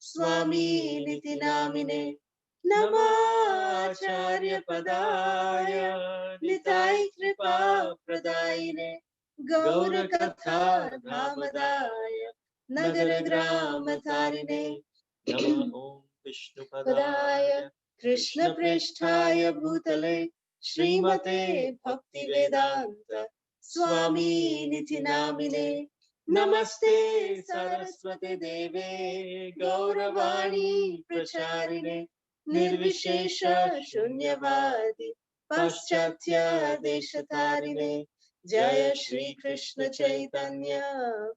Swami Niti Namine. Namacharya Padaya Nitai Kripa Pradayine Gaura Katha Dhamadaya Nagara Grama Tarine Namo Vishnu Padaya Krishna Prishtaya Bhutale Srimate Bhakti Vedanta Swami Niti Namine. Namaste Saraswati Deve Gauravani Pracharine Nirvishesha Shunyavadi Paschatya Deshatarine Jaya Shri Krishna Chaitanya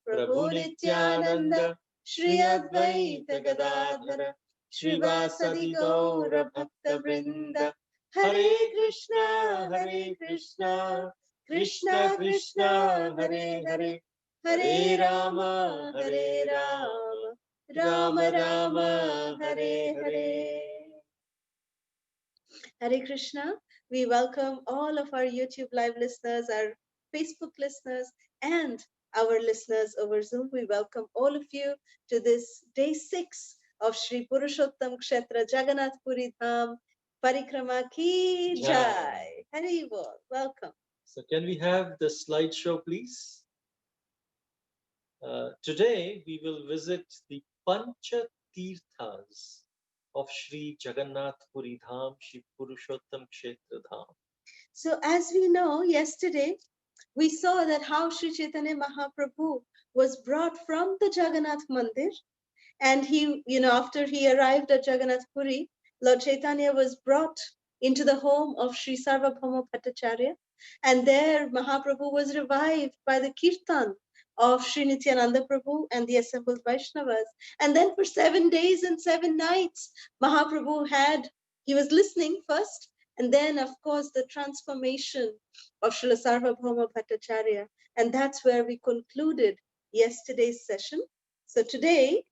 Prabhu Nityananda Shri Advaita Gadadhara Shrivasadi Gaura Bhakta Vrinda Hare Krishna Krishna Krishna Hare Hare Hare Rama Rama Rama Hare Hare. Hare Krishna. We welcome all of our YouTube live listeners, our Facebook listeners, and our listeners over Zoom. We welcome all of you to this day 6 of Sri Purushottam Kshetra Jagannath Puri Dham Parikrama Ki Jai. Hare Bol. Welcome. So can we have the slideshow, please? Today we will visit the Panca Tirthas of Sri Jagannath Puri Dham, Sri Purushottam Kshetra Dham. So as we know, yesterday we saw that how Sri Chaitanya Mahaprabhu was brought from the Jagannath Mandir, and he, after he arrived at Jagannath Puri, Lord Chaitanya was brought into the home of Sri Sarvabhauma Bhattacharya, and there Mahaprabhu was revived by the kirtan of Sri Nityananda Prabhu and the assembled Vaishnavas. And then for 7 days and 7 nights, Mahaprabhu he was listening first, and then, of course, the transformation of Srila Sarvabhauma Bhattacharya. And that's where we concluded yesterday's session. So today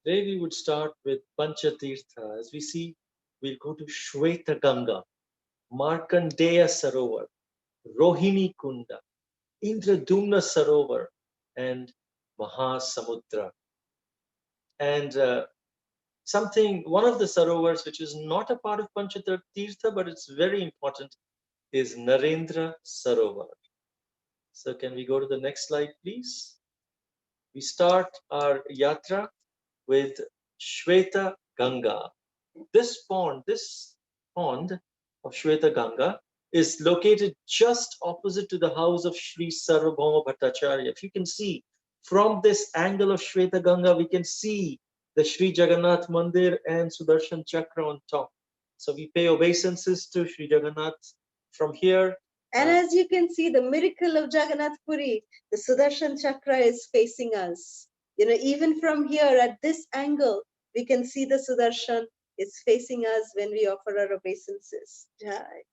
we would start with Panca Tirtha. As we see, we'll go to Shweta Ganga, Markandeya Sarovar, Rohini Kunda, Indradyumna Sarovar, and Mahasamudra. And one of the Sarovars which is not a part of Panca Tirtha, but it's very important, is Narendra Sarovar. So can we go to the next slide, please? We start our yatra with Shweta Ganga. This pond of Shweta Ganga is located just opposite to the house of Sri Sarvabhauma Bhattacharya. If you can see from this angle of Shweta Ganga, we can see the Sri Jagannath Mandir and Sudarshan Chakra on top. So we pay obeisances to Sri Jagannath from here. And as you can see, the miracle of Jagannath Puri, the Sudarshan Chakra is facing us. Even from here at this angle, we can see the Sudarshan is facing us when we offer our obeisances. Jai.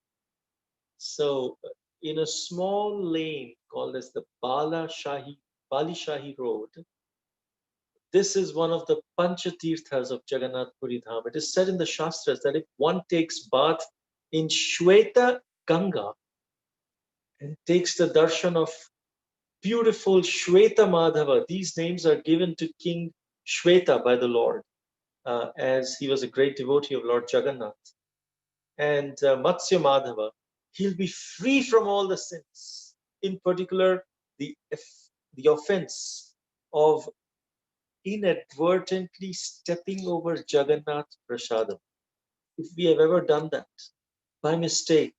So in a small lane called as the Bali Shahi Road, this is one of the Pancha Tirthas of Jagannath Puri Dham. It is said in the Shastras that if one takes bath in Shweta Ganga and takes the darshan of beautiful Shweta Madhava, these names are given to King Shweta by the Lord, as he was a great devotee of Lord Jagannath. And Matsya Madhava, he'll be free from all the sins, in particular the offense of inadvertently stepping over Jagannath Prasadam. If we have ever done that by mistake,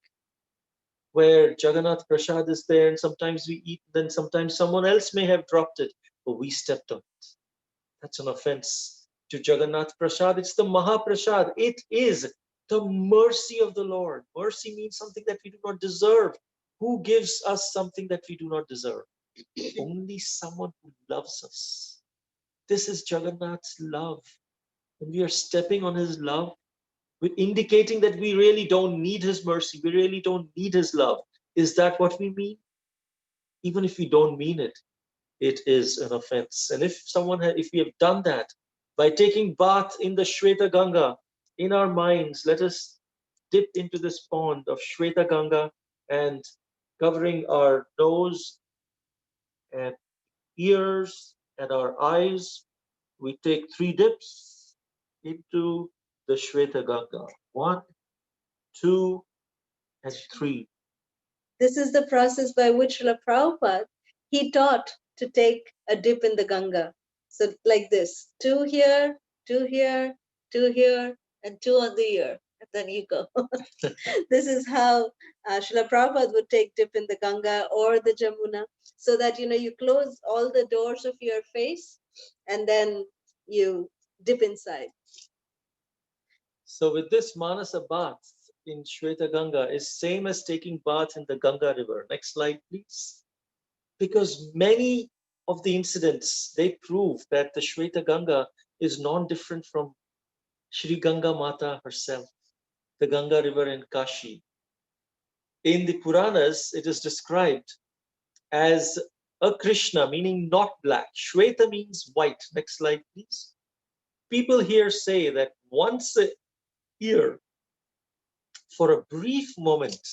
where Jagannath Prasad is there and sometimes we eat, then sometimes someone else may have dropped it, but we stepped on it. That's an offense to Jagannath Prasad. It's the Mahaprasad. It is the mercy of the Lord. Mercy means something that we do not deserve. Who gives us something that we do not deserve? Only someone who loves us. This is Jagannath's love. When we are stepping on his love, we're indicating that we really don't need his mercy. We really don't need his love. Is that what we mean? Even if we don't mean it, it is an offense. And if we have done that by taking bath in the Shweta Ganga, in our minds, let us dip into this pond of Shweta Ganga and covering our nose and ears and our eyes we take 3 dips into the Shweta Ganga. 1, 2, and 3. This is the process by which Srila Prabhupada, he taught to take a dip in the Ganga. So like this, 2 here, 2 here, 2 here, and 2 on the ear. And then you go. This is how Srila Prabhupada would take dip in the Ganga or the Jamuna, so that, you close all the doors of your face and then you dip inside. So with this, Manasa bath in Shweta Ganga is same as taking bath in the Ganga river. Next slide, please. Because many of the incidents, they prove that the Shweta Ganga is non-different from Sri Ganga Mata herself, the Ganga river in Kashi. In the Puranas, it is described as a Krishna, meaning not black. Shweta means white. Next slide, please. People here say that once a year, for a brief moment,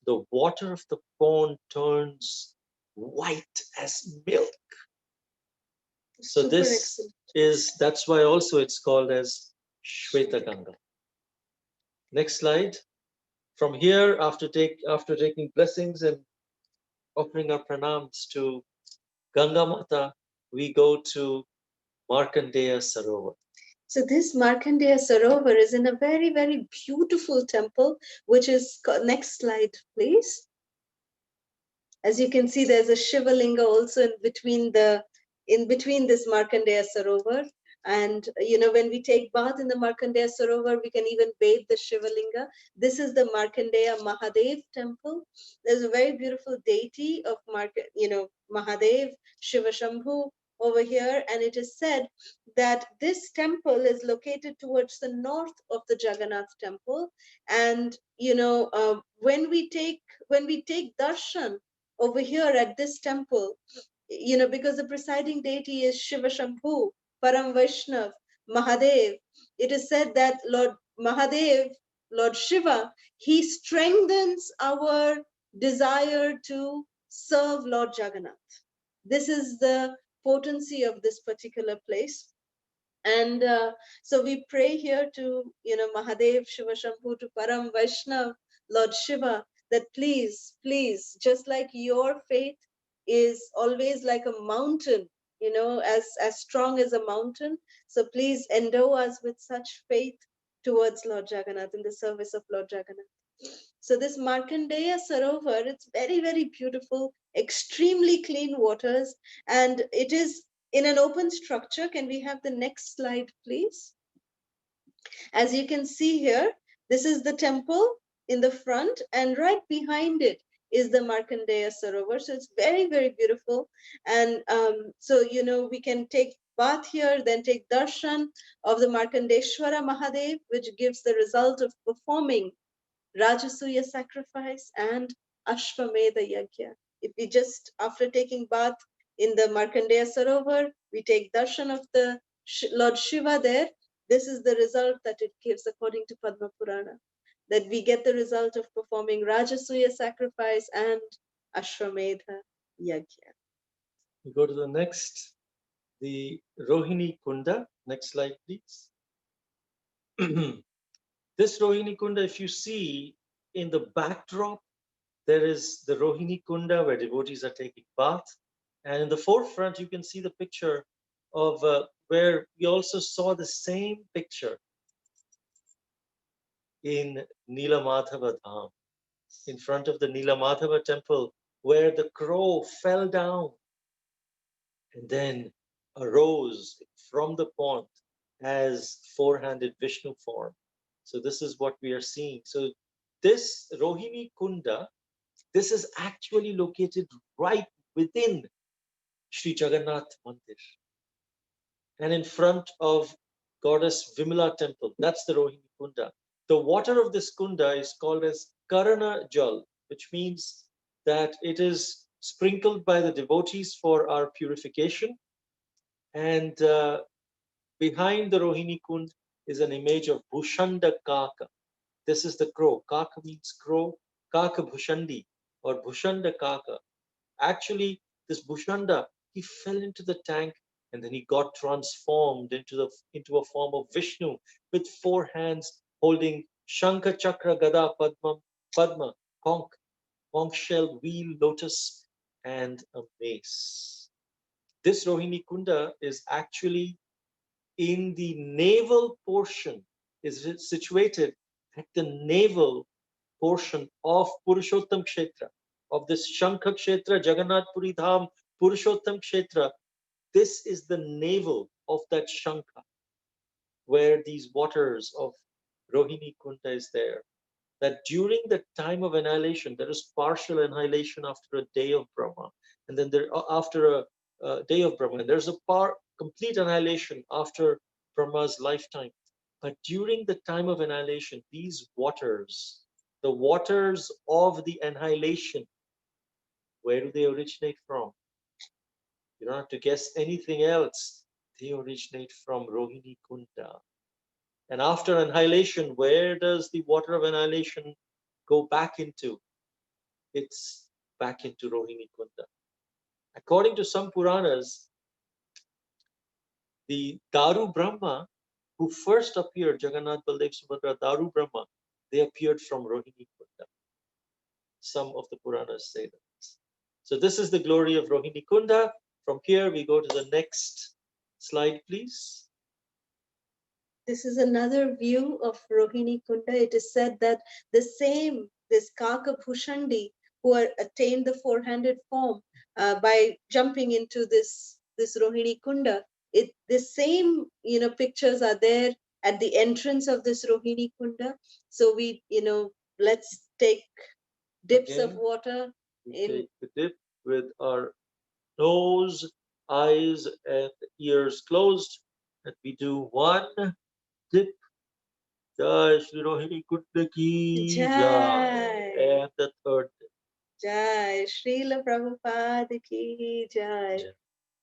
the water of the pond turns white as milk. So Super this excellent. that's why also it's called as Shweta Ganga. Next slide. From here, after taking blessings and offering our pranams to Ganga Mata, we go to Markandeya Sarovar. So this Markandeya Sarovar is in a very, very beautiful temple, which is, next slide, please. As you can see, there's a Shiva Linga also in between this Markandeya Sarovar. And, when we take bath in the Markandeya Sarovar, we can even bathe the Shiva Linga. This is the Markandeya Mahadev temple. There's a very beautiful deity of Mahadev, Shiva Shambhu over here. And it is said that this temple is located towards the north of the Jagannath temple. And, when we take darshan over here at this temple, because the presiding deity is Shiva Shambhu, Param Vaishnav, Mahadev, it is said that Lord Mahadev, Lord Shiva, he strengthens our desire to serve Lord Jagannath. This is the potency of this particular place. And so we pray here to, Mahadev, Shiva Shambhu, to Param Vaishnav, Lord Shiva, that please, just like your faith is always like a mountain, as strong as a mountain. So please endow us with such faith towards Lord Jagannath, in the service of Lord Jagannath. So this Markandeya Sarovar, it's very, very beautiful, extremely clean waters, and it is in an open structure. Can we have the next slide, please? As you can see here, this is the temple in the front, and right behind it is the Markandeya Sarovar. So it's very, very beautiful. And so, we can take bath here, then take darshan of the Markandeshwara Mahadev, which gives the result of performing Rajasuya sacrifice and Ashwamedha Yajna. If we just, after taking bath in the Markandeya Sarovar, we take darshan of the Lord Shiva there, this is the result that it gives according to Padma Purana, that we get the result of performing Rajasuya sacrifice and Ashwamedha Yajna. We go to the next, the Rohini Kunda. Next slide, please. This Rohini Kunda, if you see in the backdrop, there is the Rohini Kunda where devotees are taking bath. And in the forefront, you can see the picture of where we also saw the same picture in Nilamadhava Dham, in front of the Nilamadhava temple, where the crow fell down and then arose from the pond as four-handed Vishnu form. So this is what we are seeing. So this Rohini Kunda, this is actually located right within Sri Jagannath Mandir and in front of Goddess Vimala temple. That's the Rohini Kunda. The water of this kunda is called as Karana Jal, which means that it is sprinkled by the devotees for our purification. And behind the Rohini Kund is an image of Bhushanda Kaka. This is the crow. Kaka means crow. Kaka Bhushandi or Bhushanda Kaka. Actually, this Bhushanda, he fell into the tank and then he got transformed into a form of Vishnu with 4 hands holding Shankha, Chakra, Gada, Padma, conch shell, wheel, lotus, and a mace. This Rohini Kunda is actually in the naval portion, is situated at the naval portion of Purushottam Kshetra, of this Shankha Kshetra, Jagannath Puri Dham, Purushottam Kshetra. This is the navel of that Shankha, where these waters of Rohini Kunda is there. That during the time of annihilation, there is partial annihilation after a day of Brahma, and then after a day of Brahma, and there's a complete annihilation after Brahma's lifetime. But during the time of annihilation, these waters, the waters of the annihilation, where do they originate from? You don't have to guess anything else. They originate from Rohini Kunda. And after annihilation, where does the water of annihilation go back into? It's back into Rohini Kunda. According to some Puranas, the Daru Brahma, who first appeared, Jagannath, Baldev, Subhadra, Daru Brahma, they appeared from Rohini Kunda. Some of the Puranas say that. So this is the glory of Rohini Kunda. From here, we go to the next slide, please. This is another view of Rohini Kunda. It is said that this Kaka Bhushandi, who attained the four-handed form by jumping into this Rohini Kunda, the same pictures are there at the entrance of this Rohini Kunda. So we let's take dips of water. We take the dip with our nose, eyes, and ears closed, and we do one dip. Jai Shri Rohini Kunda ki Jai. And the third dip. Jai Srila Prabhupada ki Jai.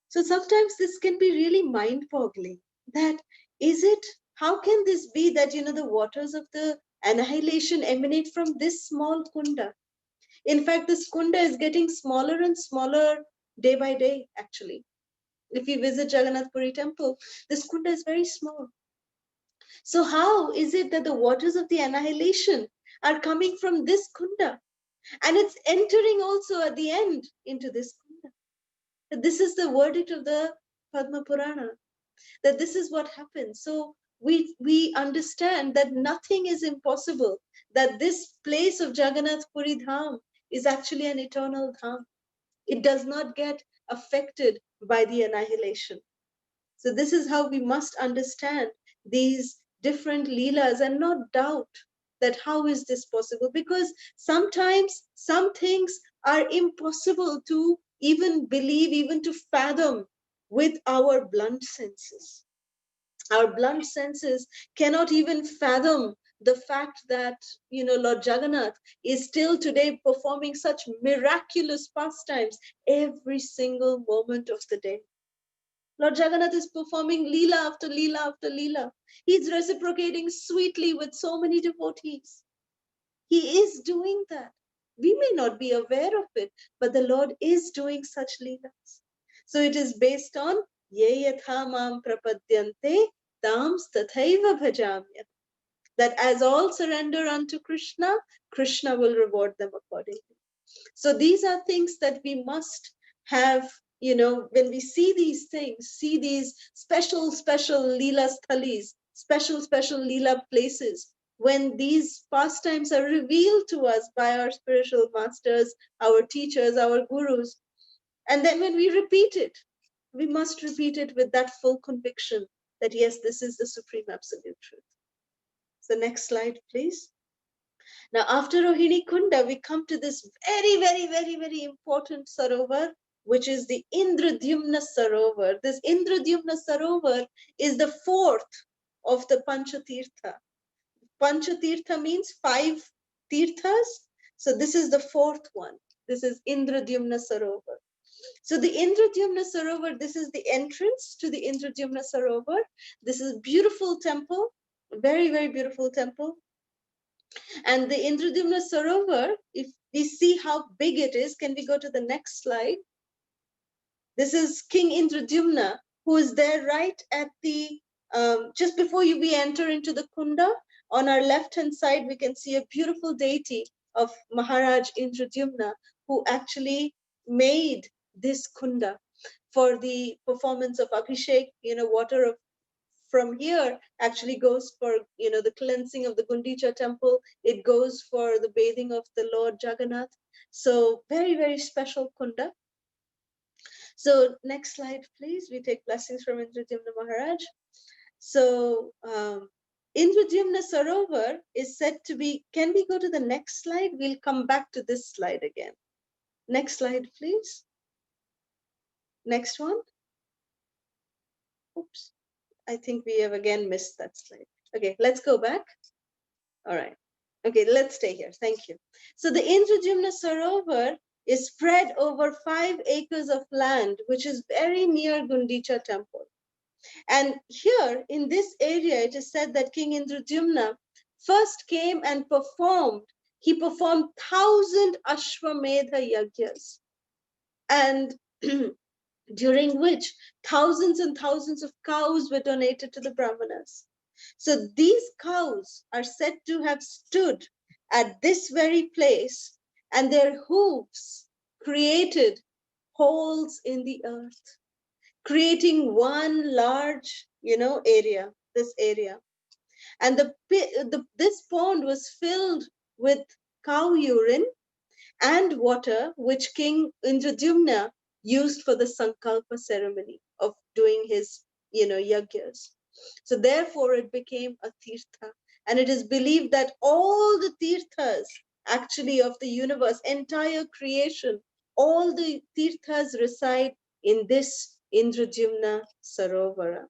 So sometimes this can be really mind-boggling. That how can this be that the waters of the annihilation emanate from this small kunda? In fact, this kunda is getting smaller and smaller day by day, actually. If you visit Jagannath Puri temple, this kunda is very small. So how is it that the waters of the annihilation are coming from this kunda? And it's entering also at the end into this kunda. This is the verdict of the Padma Purana, that this is what happens. So we understand that nothing is impossible, that this place of Jagannath Puri Dham is actually an eternal Dham. It does not get affected by the annihilation. So this is how we must understand these different leelas and not doubt that how is this possible? Because sometimes some things are impossible to even believe, even to fathom with our blunt senses. Our blunt senses cannot even fathom the fact that Lord Jagannath is still today performing such miraculous pastimes every single moment of the day. Lord Jagannath is performing Leela after Leela after Leela. He's reciprocating sweetly with so many devotees. He is doing that. We may not be aware of it, but the Lord is doing such Leelas. So it is based on Ye yatha mam prapadyante tam tathaiva bhajamya. That as all surrender unto Krishna, Krishna will reward them accordingly. So these are things that we must have, when we see these things, see these special Leela Sthalis, special Leela places, when these pastimes are revealed to us by our spiritual masters, our teachers, our gurus, and then when we repeat it, we must repeat it with that full conviction that yes, this is the supreme absolute truth. So next slide, please. Now, after Rohini Kunda, we come to this very, very, very, very important Sarovar, which is the Indradyumna Sarovar. This Indradyumna Sarovar is the fourth of the Panca Tirtha. Panca Tirtha means 5 Tirthas. So this is the fourth one. This is Indradyumna Sarovar. So the Indradyumna Sarovar, this is the entrance to the Indradyumna Sarovar. This is a beautiful temple, very, very beautiful temple. And the Indradyumna Sarovar, if we see how big it is, can we go to the next slide? This is King Indradyumna, who is there right at the, just before we enter into the Kunda. On our left-hand side, we can see a beautiful deity of Maharaj Indradyumna, who actually made this Kunda for the performance of Abhishek. Water of from here actually goes for the cleansing of the Gundicha temple. It goes for the bathing of the Lord Jagannath. So very, very special Kunda. So next slide, please. We take blessings from Indradyumna Maharaj. So Indradyumna Sarovar is said to be, can we go to the next slide? We'll come back to this slide again. Next slide, please. Next one. Oops, I think we have again missed that slide. Okay, let's go back. All right. Okay, let's stay here. Thank you. So the Indradyumna Sarovar is spread over 5 acres of land, which is very near Gundicha temple. And here in this area, it is said that King Indradyumna first came and performed. He performed 1,000 Ashwamedha Yagyas. And during which thousands and thousands of cows were donated to the Brahmanas. So these cows are said to have stood at this very place, and their hooves created holes in the earth, creating one large, area, this area. And this pond was filled with cow urine and water, which King Indradyumna used for the Sankalpa ceremony of doing his, yagyas. So therefore it became a tirtha. And it is believed that all the tirthas actually of the universe, entire creation, all the tirthas reside in this Indradyumna Sarovara.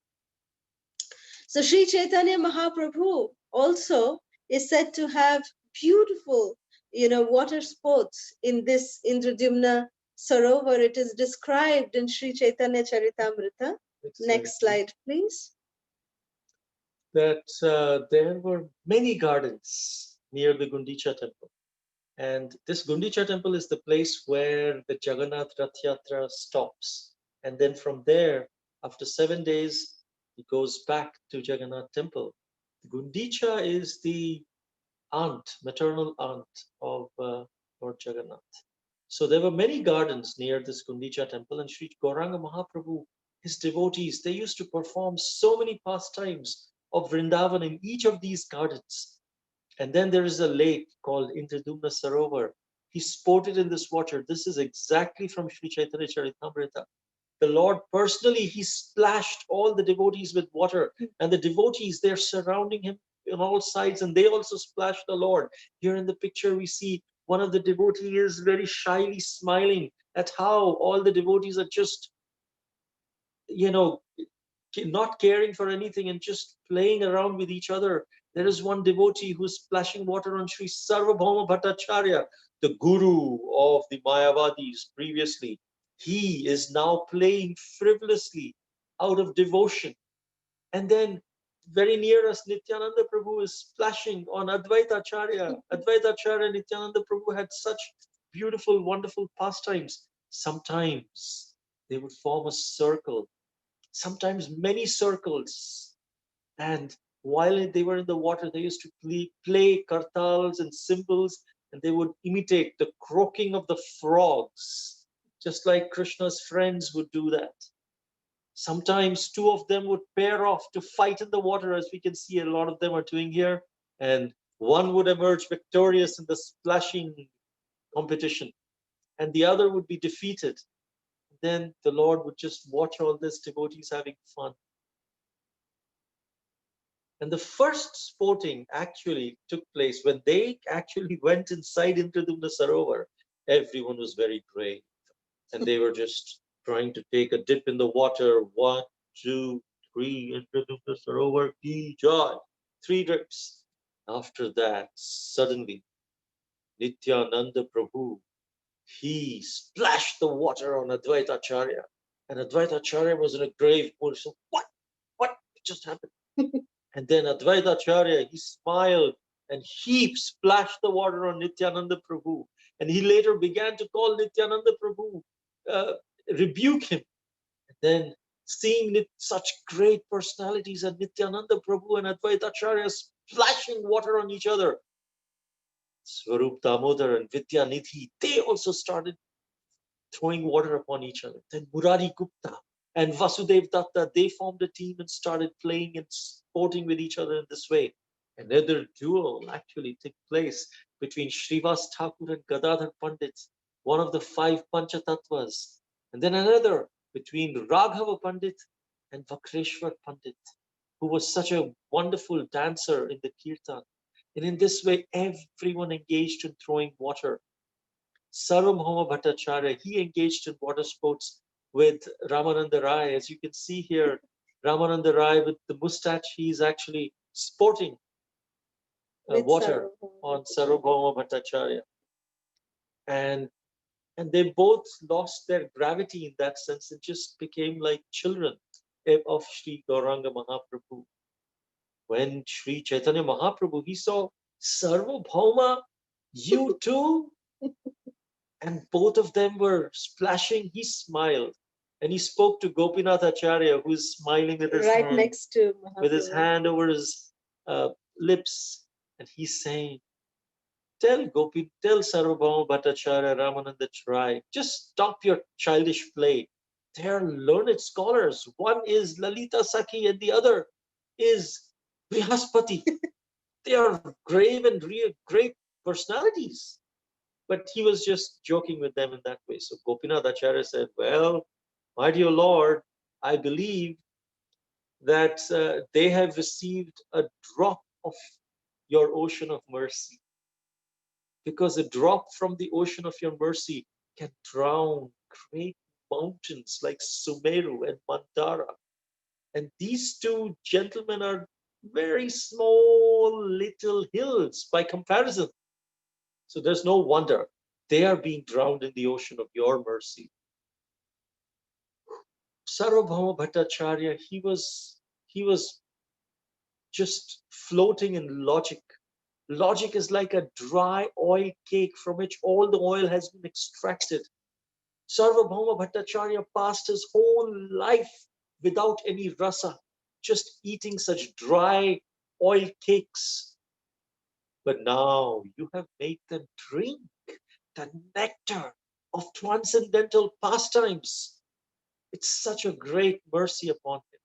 So Sri Chaitanya Mahaprabhu also is said to have beautiful, water sports in this Indradyumna Sarovar. It is described in Sri Chaitanya Charitamrita. Next slide, please. That there were many gardens near the Gundicha temple. And this Gundicha temple is the place where the Jagannath Rath Yatra stops. And then from there, after 7 days, he goes back to Jagannath temple. Gundicha is the maternal aunt of Lord Jagannath. So there were many gardens near this Gundicha temple, and Sri Gauranga Mahaprabhu, his devotees, they used to perform so many pastimes of Vrindavan in each of these gardens. And then there is a lake called Indradyumna Sarovar. He sported in this water. This is exactly from Sri Chaitanya Charitamrita. The Lord personally, he splashed all the devotees with water, and the devotees, they're surrounding him on all sides, and they also splashed the Lord. Here in the picture, we see one of the devotees very shyly smiling at how all the devotees are just, not caring for anything and just playing around with each other. There is one devotee who's splashing water on Sri Sarvabhauma Bhattacharya, the guru of the Mayavadis previously. He is now playing frivolously out of devotion. And then very near us, Nityananda Prabhu is splashing on Advaita Acharya. Advaita Acharya and Nityananda Prabhu had such beautiful, wonderful pastimes. Sometimes they would form a circle, sometimes many circles. And while they were in the water, they used to play kartals and cymbals, and they would imitate the croaking of the frogs, just like Krishna's friends would do that. Sometimes 2 of them would pair off to fight in the water, as we can see a lot of them are doing here, and one would emerge victorious in the splashing competition, and the other would be defeated. Then the Lord would just watch all these devotees having fun. And the first sporting actually took place when they actually went inside Indradyumna Sarovar. Everyone was very brave, and they were just trying to take a dip in the water. 1, 2, 3, Indradyumna Sarovar ki jai. 3 drips. After that, suddenly, Nityananda Prabhu, he splashed the water on Advaita Acharya. And Advaita Acharya was in a grave mood. So, what just happened? And then Advaita Acharya, he smiled and he splashed the water on Nityananda Prabhu. And he later began to call Nityananda Prabhu, rebuke him. And then seeing such great personalities and Nityananda Prabhu and Advaita Acharya splashing water on each other. Swarup Damodar and Vidya Nidhi, they also started throwing water upon each other. Then Murari Gupta and Vasudev Datta, they formed a team and started playing and sporting with each other in this way. Another duel actually took place between Srivas Thakur and Gadadhar Pandit, one of the 5 Panchatattvas. And then another between Raghava Pandit and Vakreshwar Pandit, who was such a wonderful dancer in the kirtan. And in this way, everyone engaged in throwing water. Sarvabhauma Bhattacharya, he engaged in water sports with Ramananda Rai. As you can see here, Ramananda Rai with the mustache, he's actually sporting water on Sarvabhauma Bhattacharya. And they both lost their gravity in that sense and just became like children of Sri Gauranga Mahaprabhu. When Sri Chaitanya Mahaprabhu, he saw Sarvabhauma, you too? And both of them were splashing. He smiled and he spoke to Gopinath Acharya, who is smiling with his right hand, next to Mahaprabhu, with his hand over his lips. And he's saying, tell Sarvabhauma Bhattacharya, Ramananda Rai, just stop your childish play. They are learned scholars. One is Lalita Sakhi and the other is Brihaspati. They are grave and real great personalities. But he was just joking with them in that way. So Gopinath Acharya said, well, my dear Lord, I believe that they have received a drop of your ocean of mercy. Because a drop from the ocean of your mercy can drown great mountains like Sumeru and Mandara. And these two gentlemen are very small little hills by comparison. So there's no wonder they are being drowned in the ocean of your mercy. Sarvabhauma Bhattacharya, he was just floating in logic. Logic is like a dry oil cake from which all the oil has been extracted. Sarvabhauma Bhattacharya passed his whole life without any rasa, just eating such dry oil cakes. But now you have made them drink the nectar of transcendental pastimes. It's such a great mercy upon him.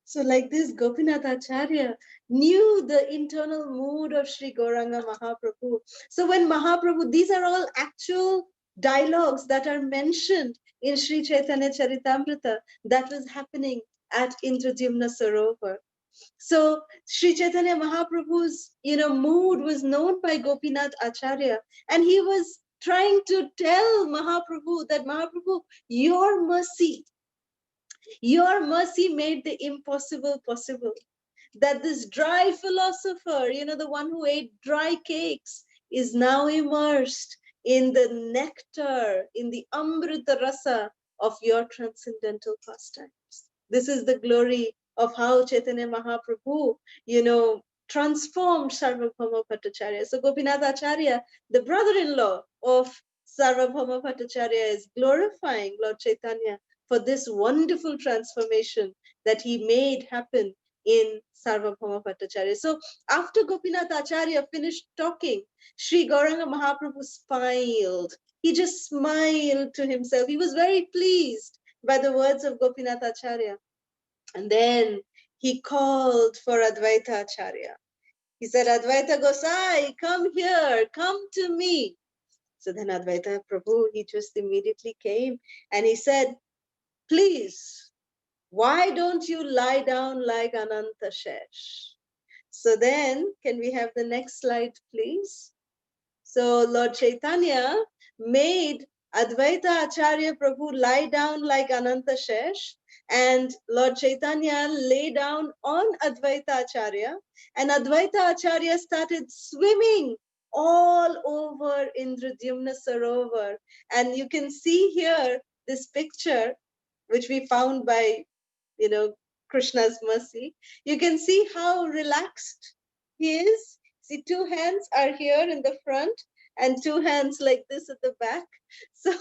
So like this, Gopinath Acharya knew the internal mood of Sri Gauranga Mahaprabhu. So when Mahaprabhu, these are all actual dialogues that are mentioned in Sri Chaitanya Charitamrita that was happening at Indradyumna Sarovar. So Sri Chaitanya Mahaprabhu's mood was known by Gopinath Acharya, and he was trying to tell Mahaprabhu that Mahaprabhu, your mercy made the impossible possible. That this dry philosopher, the one who ate dry cakes, is now immersed in the nectar, in the amrita rasa of your transcendental pastimes. This is the glory of how Chaitanya Mahaprabhu, transformed Sarvabhauma Bhattacharya. So Gopinath Acharya, the brother-in-law of Sarvabhauma Bhattacharya, is glorifying Lord Chaitanya for this wonderful transformation that he made happen in Sarvabhauma Bhattacharya. So after Gopinath Acharya finished talking, Sri Gauranga Mahaprabhu smiled. He just smiled to himself. He was very pleased by the words of Gopinath Acharya. And then he called for Advaita Acharya. He said, Advaita Gosai, come here, come to me. So then Advaita Prabhu, he just immediately came and he said, please, why don't you lie down like Ananta Shesh? So then, can we have the next slide, please? So Lord Chaitanya made Advaita Acharya Prabhu lie down like Ananta Shesh, and Lord Chaitanya lay down on Advaita Acharya, and Advaita Acharya started swimming all over Indradyumna Sarovar. And you can see here this picture, which we found by, Krishna's mercy. You can see how relaxed he is. See, two hands are here in the front and two hands like this at the back. So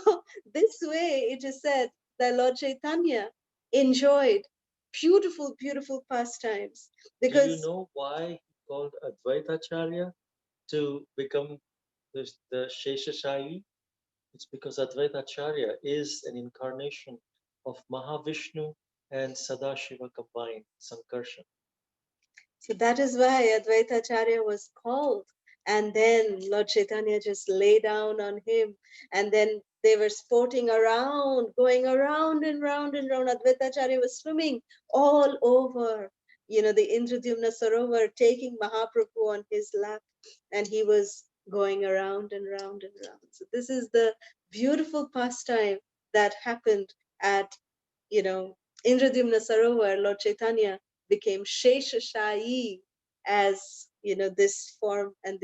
this way it is said that Lord Chaitanya enjoyed beautiful, beautiful pastimes. Do you Because know why he called Advaita Acharya to become the Shesha? It's because Advaita Acharya is an incarnation of Mahavishnu and Sadashiva combined, Sankarshan. so that is why Advaita Acharya was called. And then Lord Chaitanya just lay down on him. And then they were sporting around, going around and round and round. Advaita Acharya was swimming all over, the Indradyumna Sarovar, taking Mahaprabhu on his lap. And he was going around and round and round. So this is the beautiful pastime that happened at, Indradyumna Sarovar. Lord Chaitanya became Shesha Sayi, as this form, and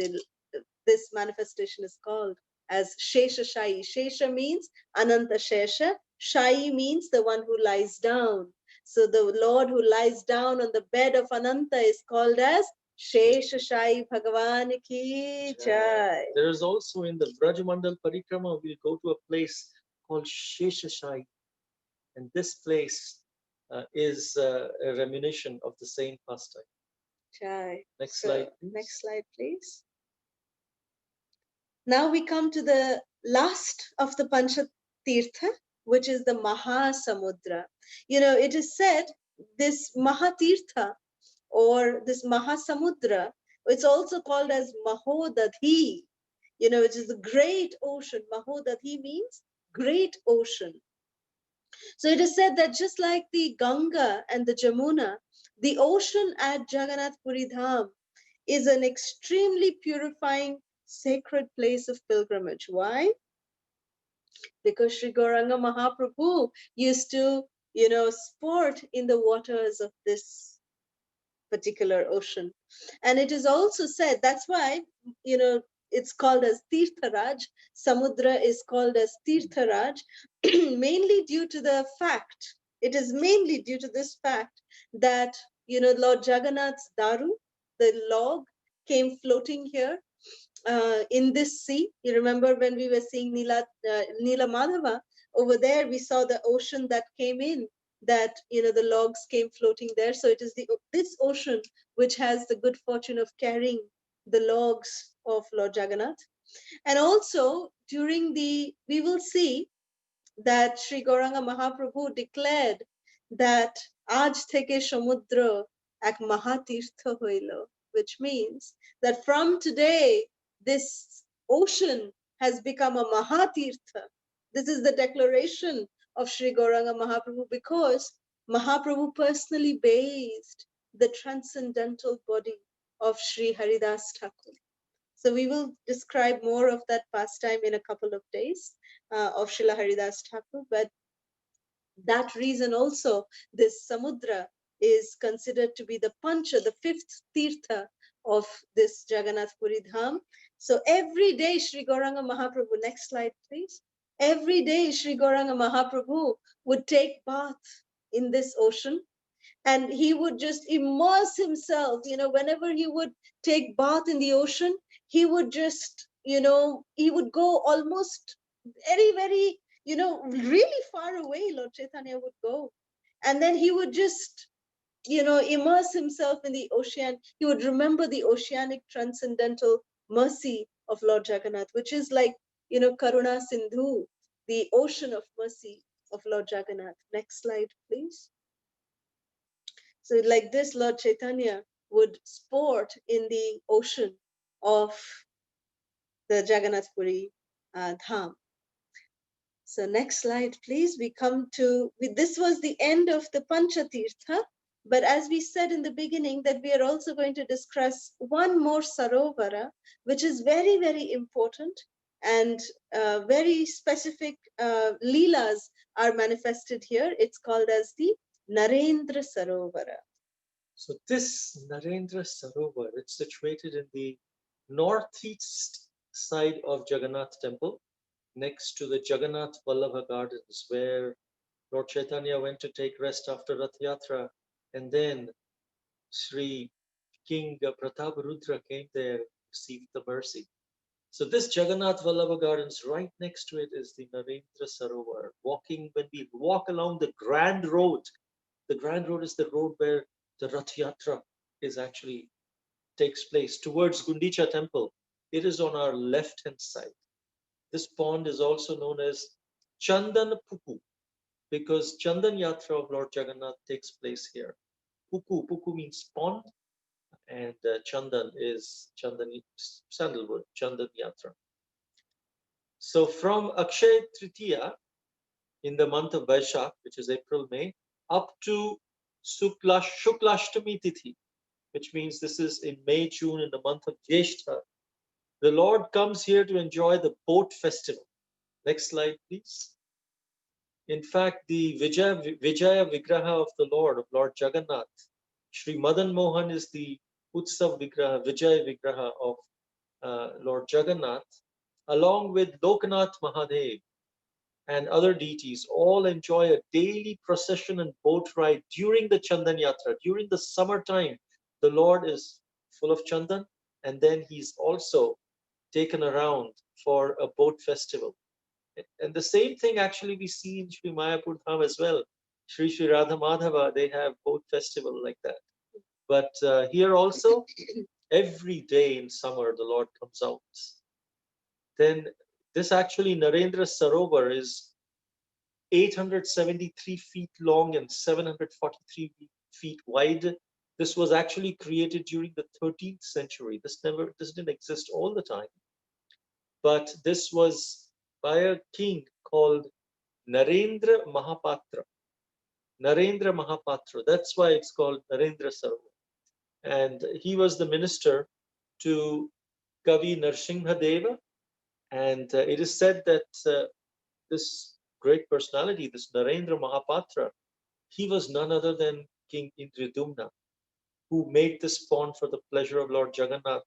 this manifestation is called as Shesha Sayi. Shesha means Ananta Shesha. Sayi means the one who lies down. So the Lord who lies down on the bed of Ananta is called as Shesha Sayi Bhagavan Ki Jai. There is also in the Brajamandal Parikrama, we'll go to a place called Sheshashai. And this place is a reminiscence of the same pastime. Jai. Next So, slide, please. next slide, please. Now we come to the last of the Pancha Tirtha, which is the Maha Samudra. It is said this Maha Tirtha or this Maha Samudra, it's also called as Mahodadhi, which is the great ocean. Mahodadhi means great ocean. So it is said that just like the Ganga and the Jamuna, the ocean at Jagannath Puri Dham is an extremely purifying sacred place of pilgrimage. Why? Because Sri Gauranga Mahaprabhu used to, sport in the waters of this particular ocean. And it is also said, that's why, it's called as Tirtharaj. Samudra is called as Tirtharaj, mainly due to the fact, it is mainly due to this fact that, Lord Jagannath's Daru, the log, came floating here in this sea. You remember when we were seeing Nila Madhava, over there we saw the ocean that came in, that the logs came floating there. So it is this ocean which has the good fortune of carrying the logs of Lord Jagannath. And also we will see that Sri Gauranga Mahaprabhu declared that Aaj theke Samudra ek Mahatirtha hoilo, which means that from today, this ocean has become a Mahatirtha. This is the declaration of Sri Gauranga Mahaprabhu, because Mahaprabhu personally bathed the transcendental body of Sri Haridas Thakur. So we will describe more of that pastime in a couple of days of Srila Haridas Thakur. But that reason also, this Samudra is considered to be the Pancha, the fifth Tirtha of this Jagannath Puri Dham. So every day Sri Gauranga Mahaprabhu, next slide please. Every day Sri Gauranga Mahaprabhu would take bath in this ocean, and he would just immerse himself. Whenever he would take bath in the ocean, he would just, he would go almost very, very, really far away. Lord Chaitanya would go, and then he would just, immerse himself in the ocean. He would remember the oceanic transcendental mercy of Lord Jagannath, which is like, Karuna Sindhu, the ocean of mercy of Lord Jagannath. Next slide, please. So like this, Lord Chaitanya would sport in the ocean of the Jagannath Puri Dham. So next slide, please. This was the end of the Pancha Tirtha. But as we said in the beginning, that we are also going to discuss one more Sarovara, which is very, very important, and very specific leelas are manifested here. It's called as the Narendra Sarovara. So this Narendra Sarovar, it's situated in the northeast side of Jagannath Temple, next to the Jagannath Vallabha Gardens, where Lord Chaitanya went to take rest after Rath Yatra, and then Sri King Prataparudra came there, received the mercy. So this Jagannath Vallabha Gardens, right next to it is the Narendra Sarovar. When we walk along the grand road The Grand Road is the road where the Rath Yatra is actually takes place towards Gundicha temple. It is on our left hand side. This pond is also known as Chandan Puku because Chandan Yatra of Lord Jagannath takes place here. Puku, Puku means pond, and Chandan is Chandan, sandalwood, Chandan Yatra. So from Akshay Tritiya in the month of Vaishak, which is April, May, up to Shuklashtami Tithi, which means this is in May, June, in the month of Jyeshtha, the Lord comes here to enjoy the boat festival. Next slide, please. In fact, the Vijaya Vigraha of the Lord, of Lord Jagannath, Sri Madan Mohan is the Utsav Vigraha, Vijaya Vigraha of Lord Jagannath, along with Lokanath Mahadev and other deities, all enjoy a daily procession and boat ride during the Chandan Yatra. During the summertime, the Lord is full of Chandan, and then he's also taken around for a boat festival. And the same thing actually we see in Sri Mayapur Dham as well. Sri Radha Madhava, they have boat festival like that. But here also, every day in summer, the Lord comes out. Then this actually, Narendra Sarovar is 873 feet long and 743 feet wide. This was actually created during the 13th century. This didn't exist all the time. But this was by a king called Narendra Mahapatra. Narendra Mahapatra. That's why it's called Narendra Sarovar. And he was the minister to Kavi Narsimha, and it is said that this great personality, this Narendra Mahapatra, he was none other than King Indradyumna, who made this pond for the pleasure of Lord Jagannath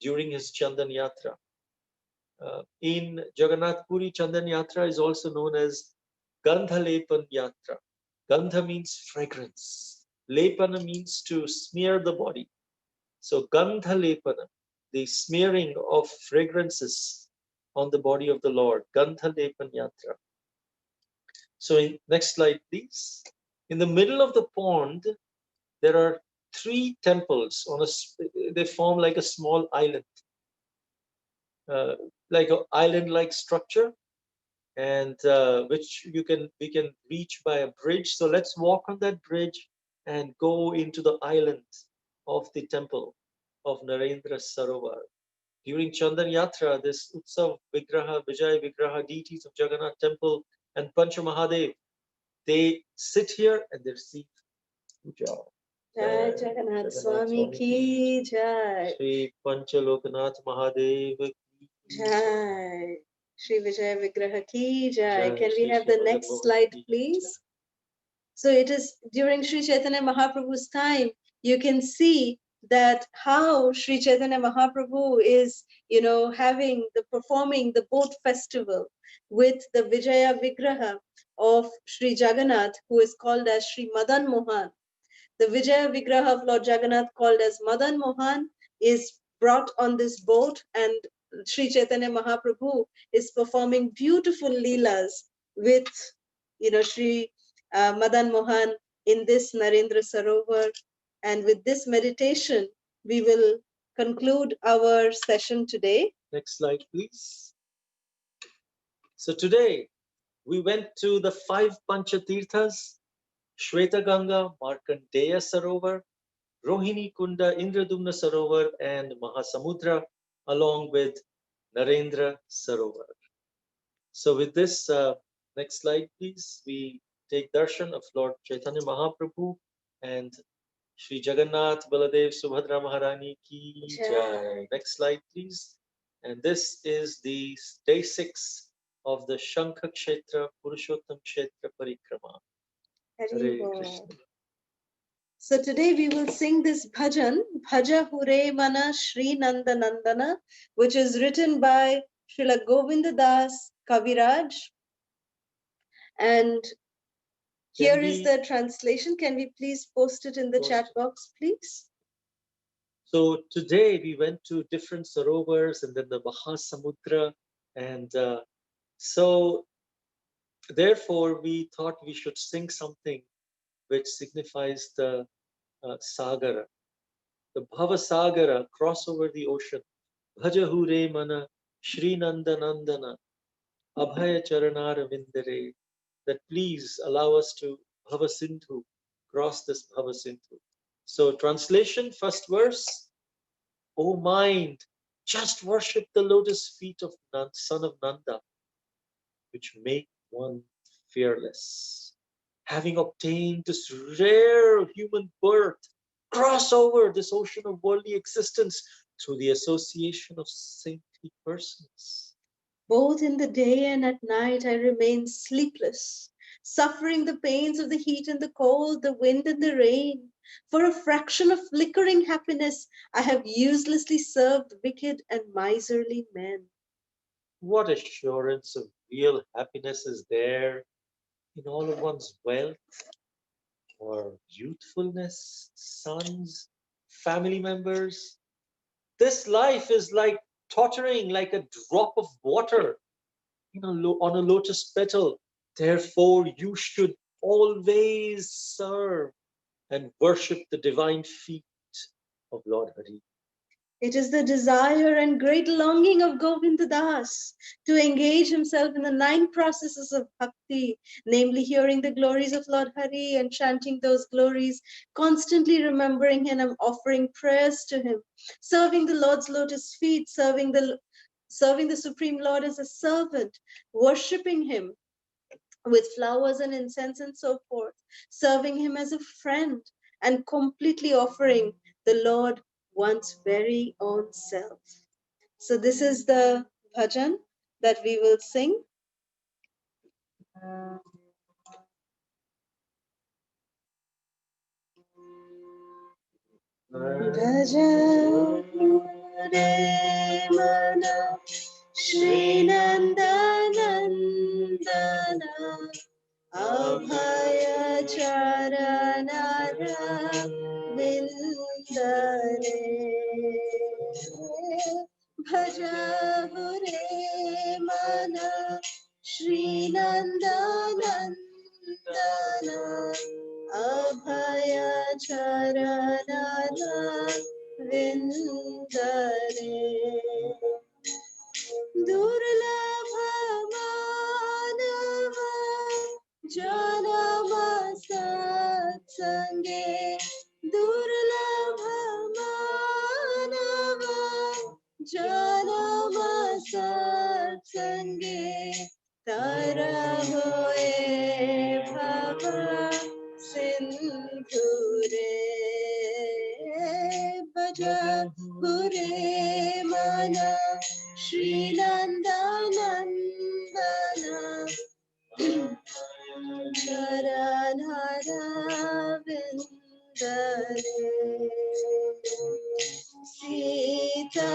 during his Chandan Yatra. In Jagannath Puri, Chandan Yatra is also known as Gandha Lepan Yatra. Gandha means fragrance. Lepana means to smear the body. So Gandha Lepana, the smearing of fragrances on the body of the Lord. Gandha Lepan Yatra. So next slide, please. In the middle of the pond, there are 3 temples. They form like a small island, like an island-like structure, and which we can reach by a bridge. So let's walk on that bridge and go into the island of the temple of Narendra Sarovar. During Chandan Yatra, this Utsav Vigraha, Vijaya Vigraha, deities of Jagannath temple and Panca Mahadev, they sit here and they receive puja. Jai Jagannath Swami ki jai. Sri Panchalokannath Mahadev ki Jai. Sri Vijaya Vigraha ki jai. Jai. Can we have the next slide, please? So it is during Sri Chaitanya Mahaprabhu's time, you can see that how Sri Chaitanya Mahaprabhu is, performing the boat festival with the Vijaya Vigraha of Sri Jagannath, who is called as Sri Madan Mohan. The Vijaya Vigraha of Lord Jagannath, called as Madan Mohan, is brought on this boat, and Sri Chaitanya Mahaprabhu is performing beautiful leelas with, Sri Madan Mohan in this Narendra Sarovar. And with this meditation, we will conclude our session today. Next slide, please. So today we went to the 5 Pancha Tirthas, Shweta Ganga, Markandeya Sarovar, Rohini Kunda, Indradyumna Sarovar, and Mahasamudra, along with Narendra Sarovar. So with this, next slide, please. We take darshan of Lord Chaitanya Mahaprabhu and Sri Jagannath Baladev Subhadra Maharani ki jai. Next slide, please. And this is the day 6 of the Shankha Kshetra Purushottam Kshetra Parikrama. Hare Krishna. So today we will sing this bhajan, Bhaja Hure Mana Shri Nanda Nandana, which is written by Srila Govinda Das Kaviraj. And here is the translation. Can we please post it in the chat box, please? So today we went to different sarovars and then the Mahasamudra, and so therefore we thought we should sing something which signifies the Sagara, the Bhava Sagara, cross over the ocean. Bhaja Hure Mana, Shri Nanda Nandana, Abhaya Charanara Vindare, that please allow us to Bhava Sindhu, cross this Bhava Sindhu. So, translation, first verse, O mind, just worship the lotus feet of son of Nanda, which make one fearless. Having obtained this rare human birth, cross over this ocean of worldly existence through the association of saintly persons. Both in the day and at night I remain sleepless, suffering the pains of the heat and the cold, the wind and the rain. For a fraction of flickering happiness, I have uselessly served wicked and miserly men. What assurance of real happiness is there in all of one's wealth or youthfulness, sons, family members? This life is like tottering like a drop of water on a lotus petal. Therefore, you should always serve and worship the divine feet of Lord Hari. It is the desire and great longing of Govinda Das to engage himself in the 9 processes of bhakti, namely hearing the glories of Lord Hari and chanting those glories, constantly remembering him and offering prayers to him, serving the Lord's lotus feet, serving the Supreme Lord as a servant, worshipping him with flowers and incense and so forth, serving him as a friend, and completely offering the Lord one's very own self. So, this is the bhajan that we will sing. Bhajan Mana Shri Nanda Nandana Abhaya Charanara Vindare Bhaja Hure Mana Shri Nanda Nandana Abhaya Charanara Vindare Durlabha Manava Janama Satsange Durlabha Manava Janama Satsange Tara Hoye Bhava Sindhure Bhaja Hure Mana Shri Nanda Nandana Charanara Vindare Sita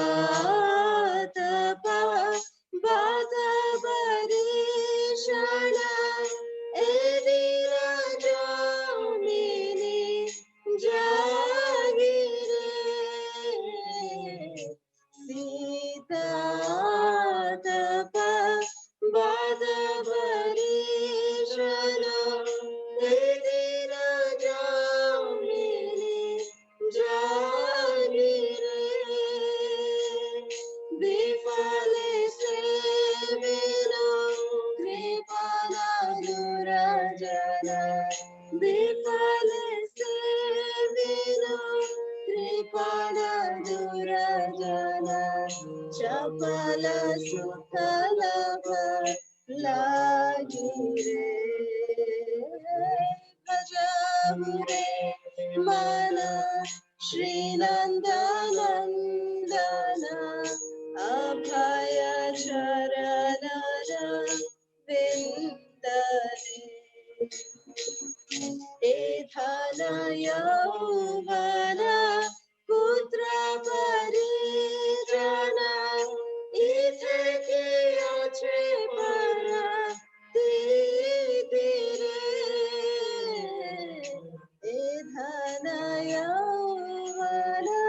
Tapa Bada Barishana Evira Jamini Jagire Sita Tapa Bada Barishana Evira Jamini Jagire Bifale Sevino Kripala Durajana Bifale Sevino Kripala Durajana Chapala Suthalava Lagire Bhaja Mana Shri Nanda Nandana Abhaya Charanara Vindare Edhana Yauvana Putra Parijana Ithe Kiyache Para Tidire Edhana Yauvana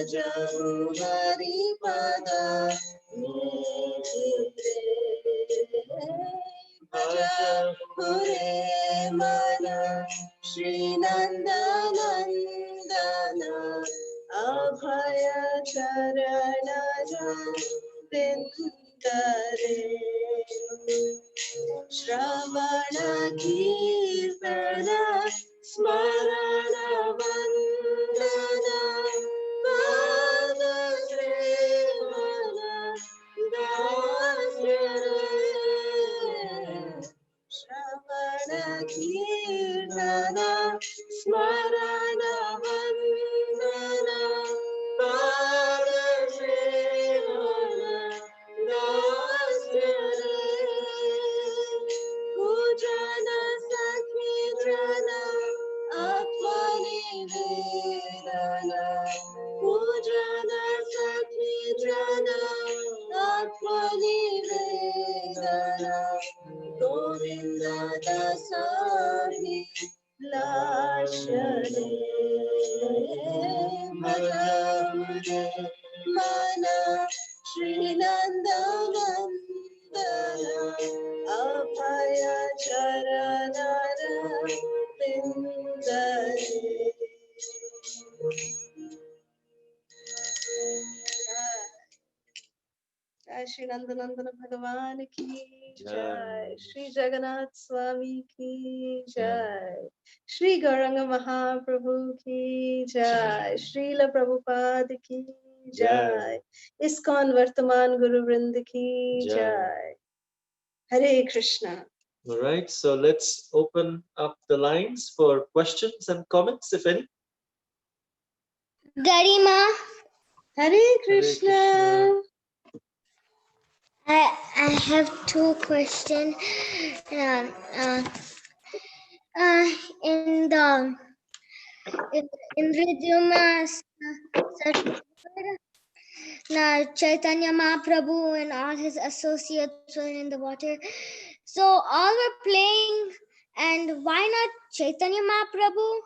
Bhajahu Hari Pada Nijite Bhajahu Re Mana Shri Nandanandana Abhaya Charana Vindare Shravana Kirtana Smarana Vandana Pada Srivana Dasya Shravana Kirtana Smarana Vandana Pada Srivana Dasya Pujana Sakhi Jana Atmani Vedana Pujana Sakhi Jana Atmani Vedana Govinda Dasami Lashare Bhajamune Mana Shri Nandanandana Abhaya Charanara Vindare Jai Shri Nandanandana Bhagavan ki Jai Shri Jagannath Swami ki Jai Shri Gauranga Mahaprabhu ki Jai Srila Prabhupada ki Jai ISKCON Vartaman Guru Vrind ki Jai Hare Krishna. All right, so let's open up the lines for questions and comments, if any. Garima, Hare Krishna. I have two questions. In the Indradyumna Sarovar, Caitanya Mahaprabhu and all his associates were in the water. So all were playing, and why not Caitanya Mahaprabhu?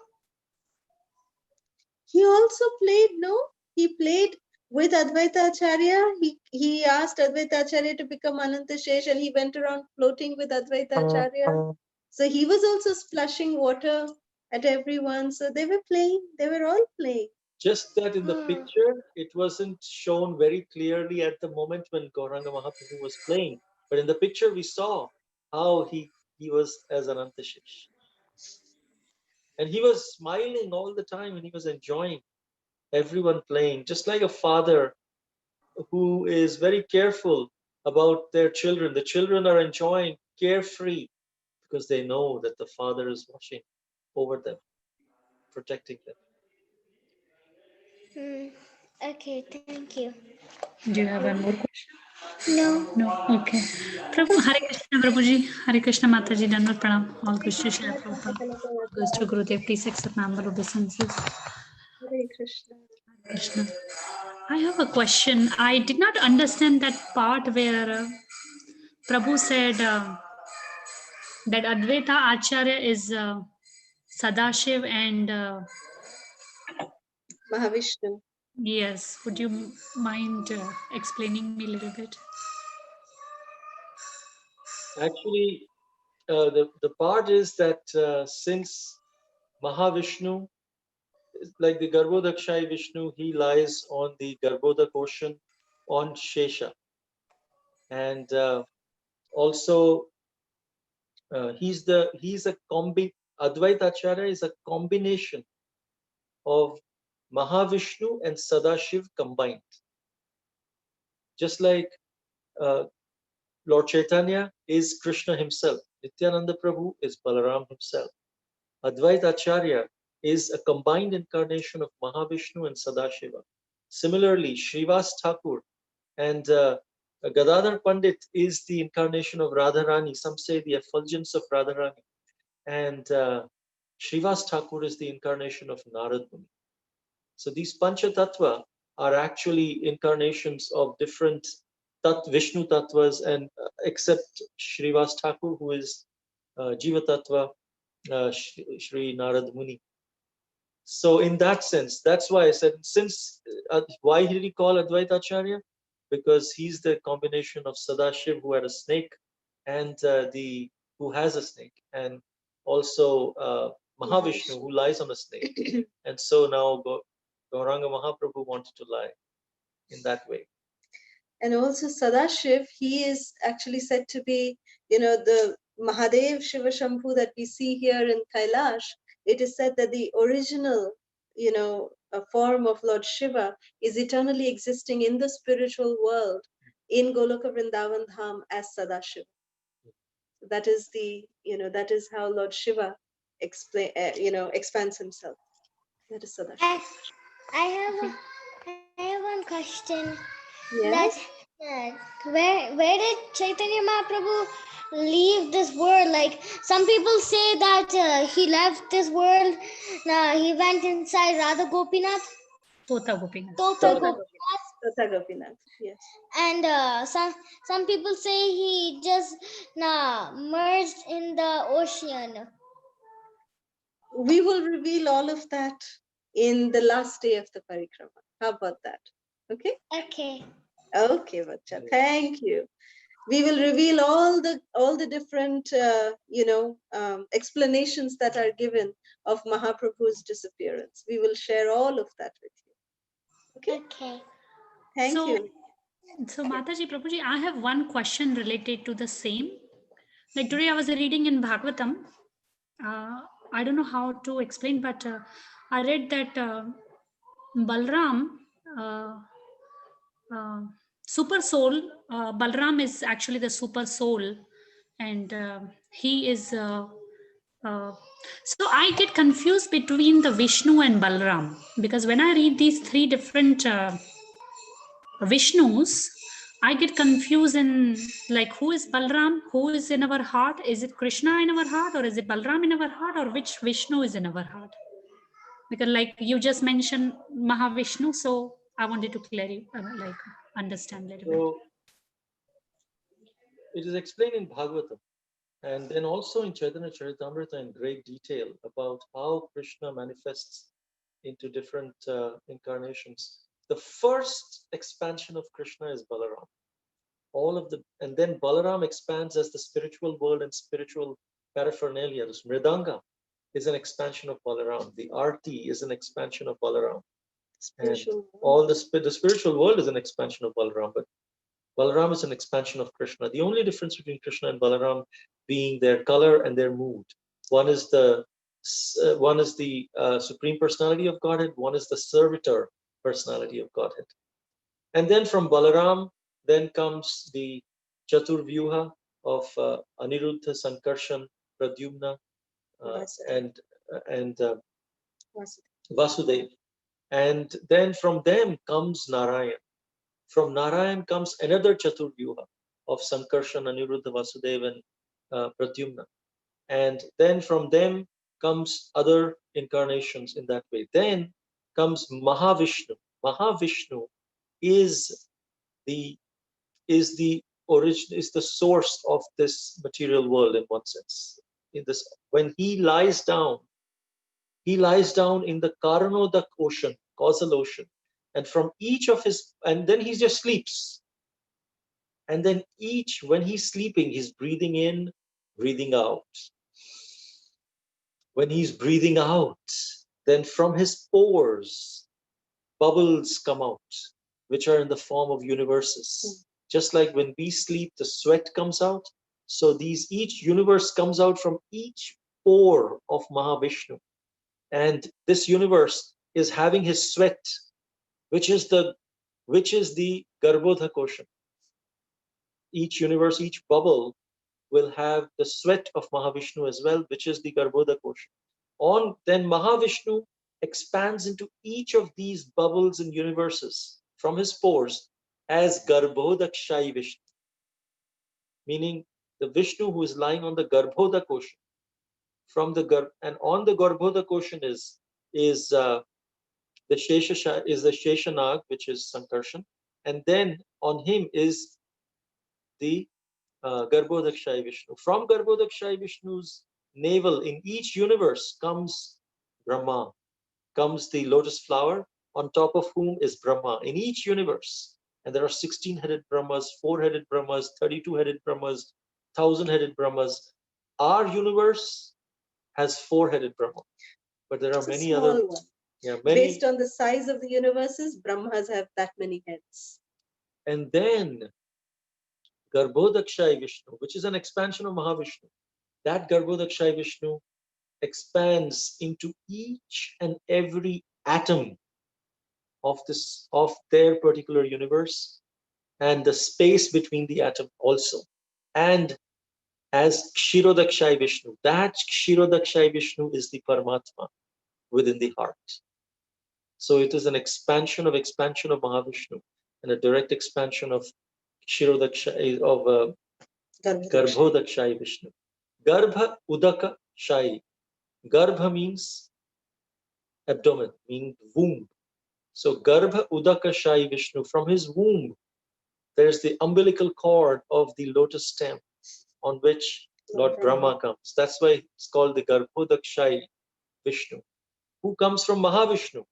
He also played, no? He played with Advaita Acarya. He asked Advaita Acarya to become Ananta Shesh and he went around floating with Advaita Acarya. So he was also splashing water at everyone. So they were playing. They were all playing. Just that in the picture, it wasn't shown very clearly at the moment when Gauranga Mahaprabhu was playing. But in the picture, we saw how he was as Anantashish. And he was smiling all the time and he was enjoying everyone playing, just like a father who is very careful about their children. The children are enjoying carefree because they know that the father is watching over them, protecting them. Okay, thank you. Do you have one more question? No. No. Okay. Prabhu, Hare Krishna, Prabhuji. Hare Krishna, Mataji, Dandavat Pranam. All goes to Srila Prabhupada. All goes to Gurudev. Please accept number obeisances. Hare Krishna. Krishna. I have a question. I did not understand that part where Prabhu said that Advaita Acharya is Sadashiv and Mahavishnu. yes. Would you mind explaining me a little bit? Actually, the part is that since Mahavishnu, like the Garbhodakshai Vishnu, he lies on the Garbhodak ocean on Shesha. And also, he's a Advaita Acharya is a combination of Mahavishnu and Sadashiv combined. Just like Lord Chaitanya is Krishna himself, Nityananda Prabhu is Balaram himself. Advaita Acharya is a combined incarnation of Mahavishnu and Sadashiva. Similarly, Srivas Thakur and Gadadhar Pandit is the incarnation of Radharani. Some say the effulgence of Radharani. And Srivas Thakur is the incarnation of Narad Muni. So these Pancha Tattva are actually incarnations of different Vishnu Tattvas, and except Srivas Thakur, who is Jiva Tattva, Shri Narad Muni. So in that sense, that's why I said, since why did he call Advaita Acharya? Because he's the combination of Sadashiv, who had a snake, and who has a snake, and also Mahavishnu, who lies on a snake. And so now Gauranga Mahaprabhu wanted to lie in that way. And also Sadashiv, he is actually said to be, the Mahadev Shiva Shambhu that we see here in Kailash. It is said that the original, a form of Lord Shiva is eternally existing in the spiritual world in Goloka Vrindavan Dham as Sadashiv. That is that is how Lord Shiva expands himself. That is Sadashiv. I have one question. Yes. Where did Chaitanya Mahaprabhu leave this world? Like, some people say that he left this world. He went inside Radha Gopinath. Tota Gopinath. Tota Gopinath. Tota Gopinath. Yes. And some people say he just merged in the ocean. We will reveal all of that in the last day of the Parikrama. How about that? Okay? Okay. Okay, Vacha. Thank you. We will reveal all the different explanations that are given of Mahaprabhu's disappearance. We will share all of that with you. Okay? Okay. Thank you. So Mataji, Prabhuji, I have one question related to the same. Like today I was reading in Bhagavatam. I don't know how to explain, but I read that Balram, super soul, Balram is actually the super soul, and he is. So I get confused between the Vishnu and Balram, because when I read these three different Vishnus, I get confused in like who is Balram, who is in our heart? Is it Krishna in our heart, or is it Balram in our heart, or which Vishnu is in our heart? Because like you just mentioned Mahavishnu, so I wanted to understand a little bit. It is explained in Bhagavatam, and then also in Chaitanya Charitamrita in great detail about how Krishna manifests into different incarnations. The first expansion of Krishna is Balaram. And then Balaram expands as the spiritual world and spiritual paraphernalia. This Mridanga is an expansion of Balaram. The Arti is an expansion of Balaram. And all the spiritual world is an expansion of Balaram, but Balaram is an expansion of Krishna. The only difference between Krishna and Balaram being their color and their mood. One is the Supreme Personality of Godhead. One is the Servitor Personality of Godhead. And then from Balaram, then comes the Chaturvyuha of Aniruddha, Sankarshan, Pradyumna, and Vasudev. And then from them comes Narayan. From Narayan comes another Chaturvyuha of Sankarshan, Aniruddha, Vasudev, and Pradyumna. And then from them comes other incarnations in that way. Then comes Mahavishnu. Mahavishnu is the origin, is the source of this material world in one sense. When he lies down in the Karanodak ocean, causal ocean, and from each of his, and then he just sleeps. And then when he's sleeping, he's breathing in, breathing out. When he's breathing out, then from his pores, bubbles come out, which are in the form of universes. Just like when we sleep, the sweat comes out. So each universe comes out from each pore of Mahavishnu. And this universe is having his sweat, which is the Garbhodha Kosha. Each universe, each bubble will have the sweat of Mahavishnu as well, which is the Garbhodha Kosha. Then Mahavishnu expands into each of these bubbles and universes from his pores as Garbhodakshayi Vishnu, meaning the Vishnu who is lying on the Garbhodha Kosha. And on the Garbhodha Kosha is the Sheshanag, which is Sankarshan, and then on him is the Garbhodakshayi Vishnu. From Garbhodakshayi Vishnu's navel in each universe comes Brahma. comes the lotus flower, on top of whom is Brahma in each universe. And there are 16-headed Brahmas, 4-headed Brahmas, 32-headed Brahmas, 1,000-headed Brahmas. Our universe has 4-headed Brahma, but there are It's a many small other. one. Yeah, many. Based on the size of the universes, Brahmas have that many heads. And then Garbhodakshai Vishnu, which is an expansion of Mahavishnu. That Garbhodakshai Vishnu expands into each and every atom of their particular universe and the space between the atom also. And as Kshirodakshai Vishnu, that Kshirodakshai Vishnu is the Paramatma within the heart. So it is an expansion of Mahavishnu and a direct expansion of Kshirodakshai, of Garbhodakshai Vishnu. Garbha Udaka Shai. Garbha means abdomen, meaning womb. So Garbha Udaka Shai Vishnu, from his womb, there's the umbilical cord of the lotus stem on which Lord Brahma comes. That's why it's called the Garbhodakshai Vishnu, who comes from Mahavishnu,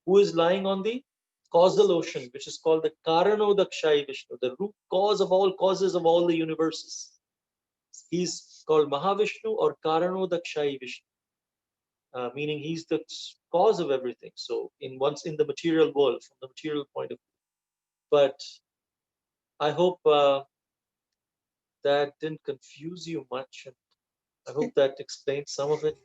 who is lying on the causal ocean, which is called the Karanodakshai Vishnu, the root cause of all causes of all the universes. He's called Mahavishnu or Karanodakshai Vishnu, meaning he's the cause of everything. So in the material world, from the material point of view. But I hope that didn't confuse you much. And I hope that explains some of it.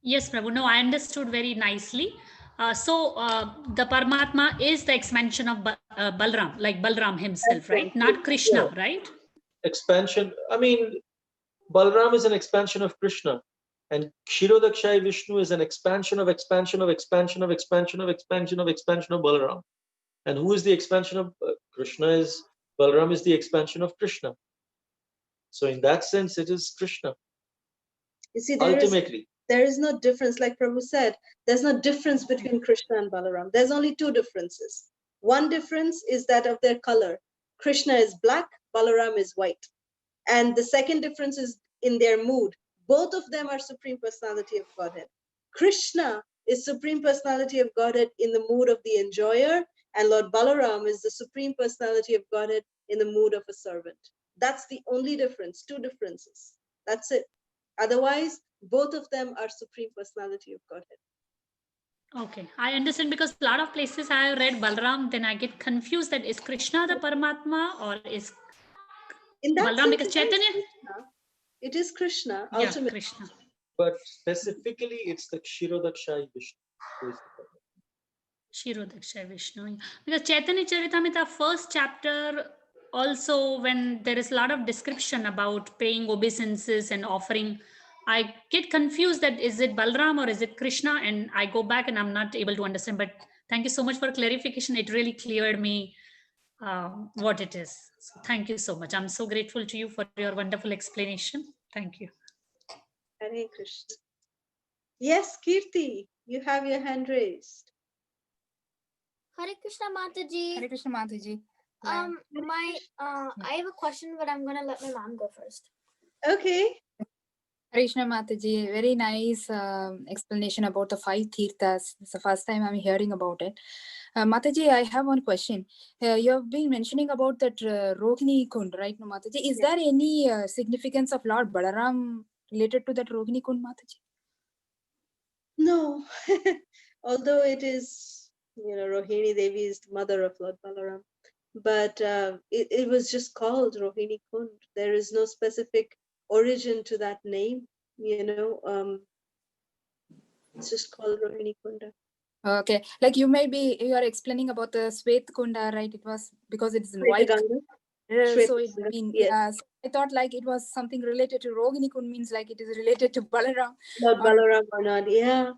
Yes, Prabhu. No, I understood very nicely. The Paramatma is the expansion of Balram, like Balram himself, right? Not Krishna, right? Expansion. I mean, Balram is an expansion of Krishna, and Kshirodakshai Vishnu is an expansion of Balaram. And who is the expansion of Krishna? Balaram is the expansion of Krishna. So in that sense, it is Krishna. You see, ultimately, there is no difference. Like Prabhu said, there's no difference between Krishna and Balaram. There's only two differences. One difference is that of their color. Krishna is black, Balaram is white. And the second difference is in their mood. Both of them are Supreme Personality of Godhead. Krishna is Supreme Personality of Godhead in the mood of the enjoyer, and Lord Balaram is the Supreme Personality of Godhead in the mood of a servant. That's the only difference, two differences. That's it. Otherwise, both of them are Supreme Personality of Godhead. Okay, I understand, because a lot of places I have read Balram, then I get confused that is Krishna the Paramatma or is In that Balram, sense, because Chaitanya? It is Krishna, Yeah, ultimately. Krishna. But specifically, it's the Kshirodakshai Vishnu who is the Paramatma. Kshirodakshai Vishnu. Because Chaitanya Charitamrita first chapter, also when there is a lot of description about paying obeisances and offering, I get confused that is it Balram or is it Krishna, and I go back and I'm not able to understand. But thank you so much for clarification. It really cleared me what it is. So thank you so much. I'm so grateful to you for your wonderful explanation. Thank you. Hare Krishna. Yes, Kirti, you have your hand raised. Hare Krishna Mataji. Hare Krishna Mataji. I have a question, but I'm gonna let my mom go first. Okay. Hare Krishna Mataji, very nice explanation about the 5 Tirthas. It's the first time I'm hearing about it. Mataji, I have one question. You have been mentioning about that Rohini Kund, right, Mataji? Is there any significance of Lord Balaram related to that Rohini Kund, Mataji? No, although it is, Rohini Devi is the mother of Lord Balaram, but it was just called Rohini Kund. There is no specific origin to that name, it's just called Rohini Kunda. Okay, like you are explaining about the Svet Kunda, right? It was because it's in white. So it means, yes. I thought like it was something related to Rohini Kund, means like it is related to Balaram. Lord Balaram or not, yeah.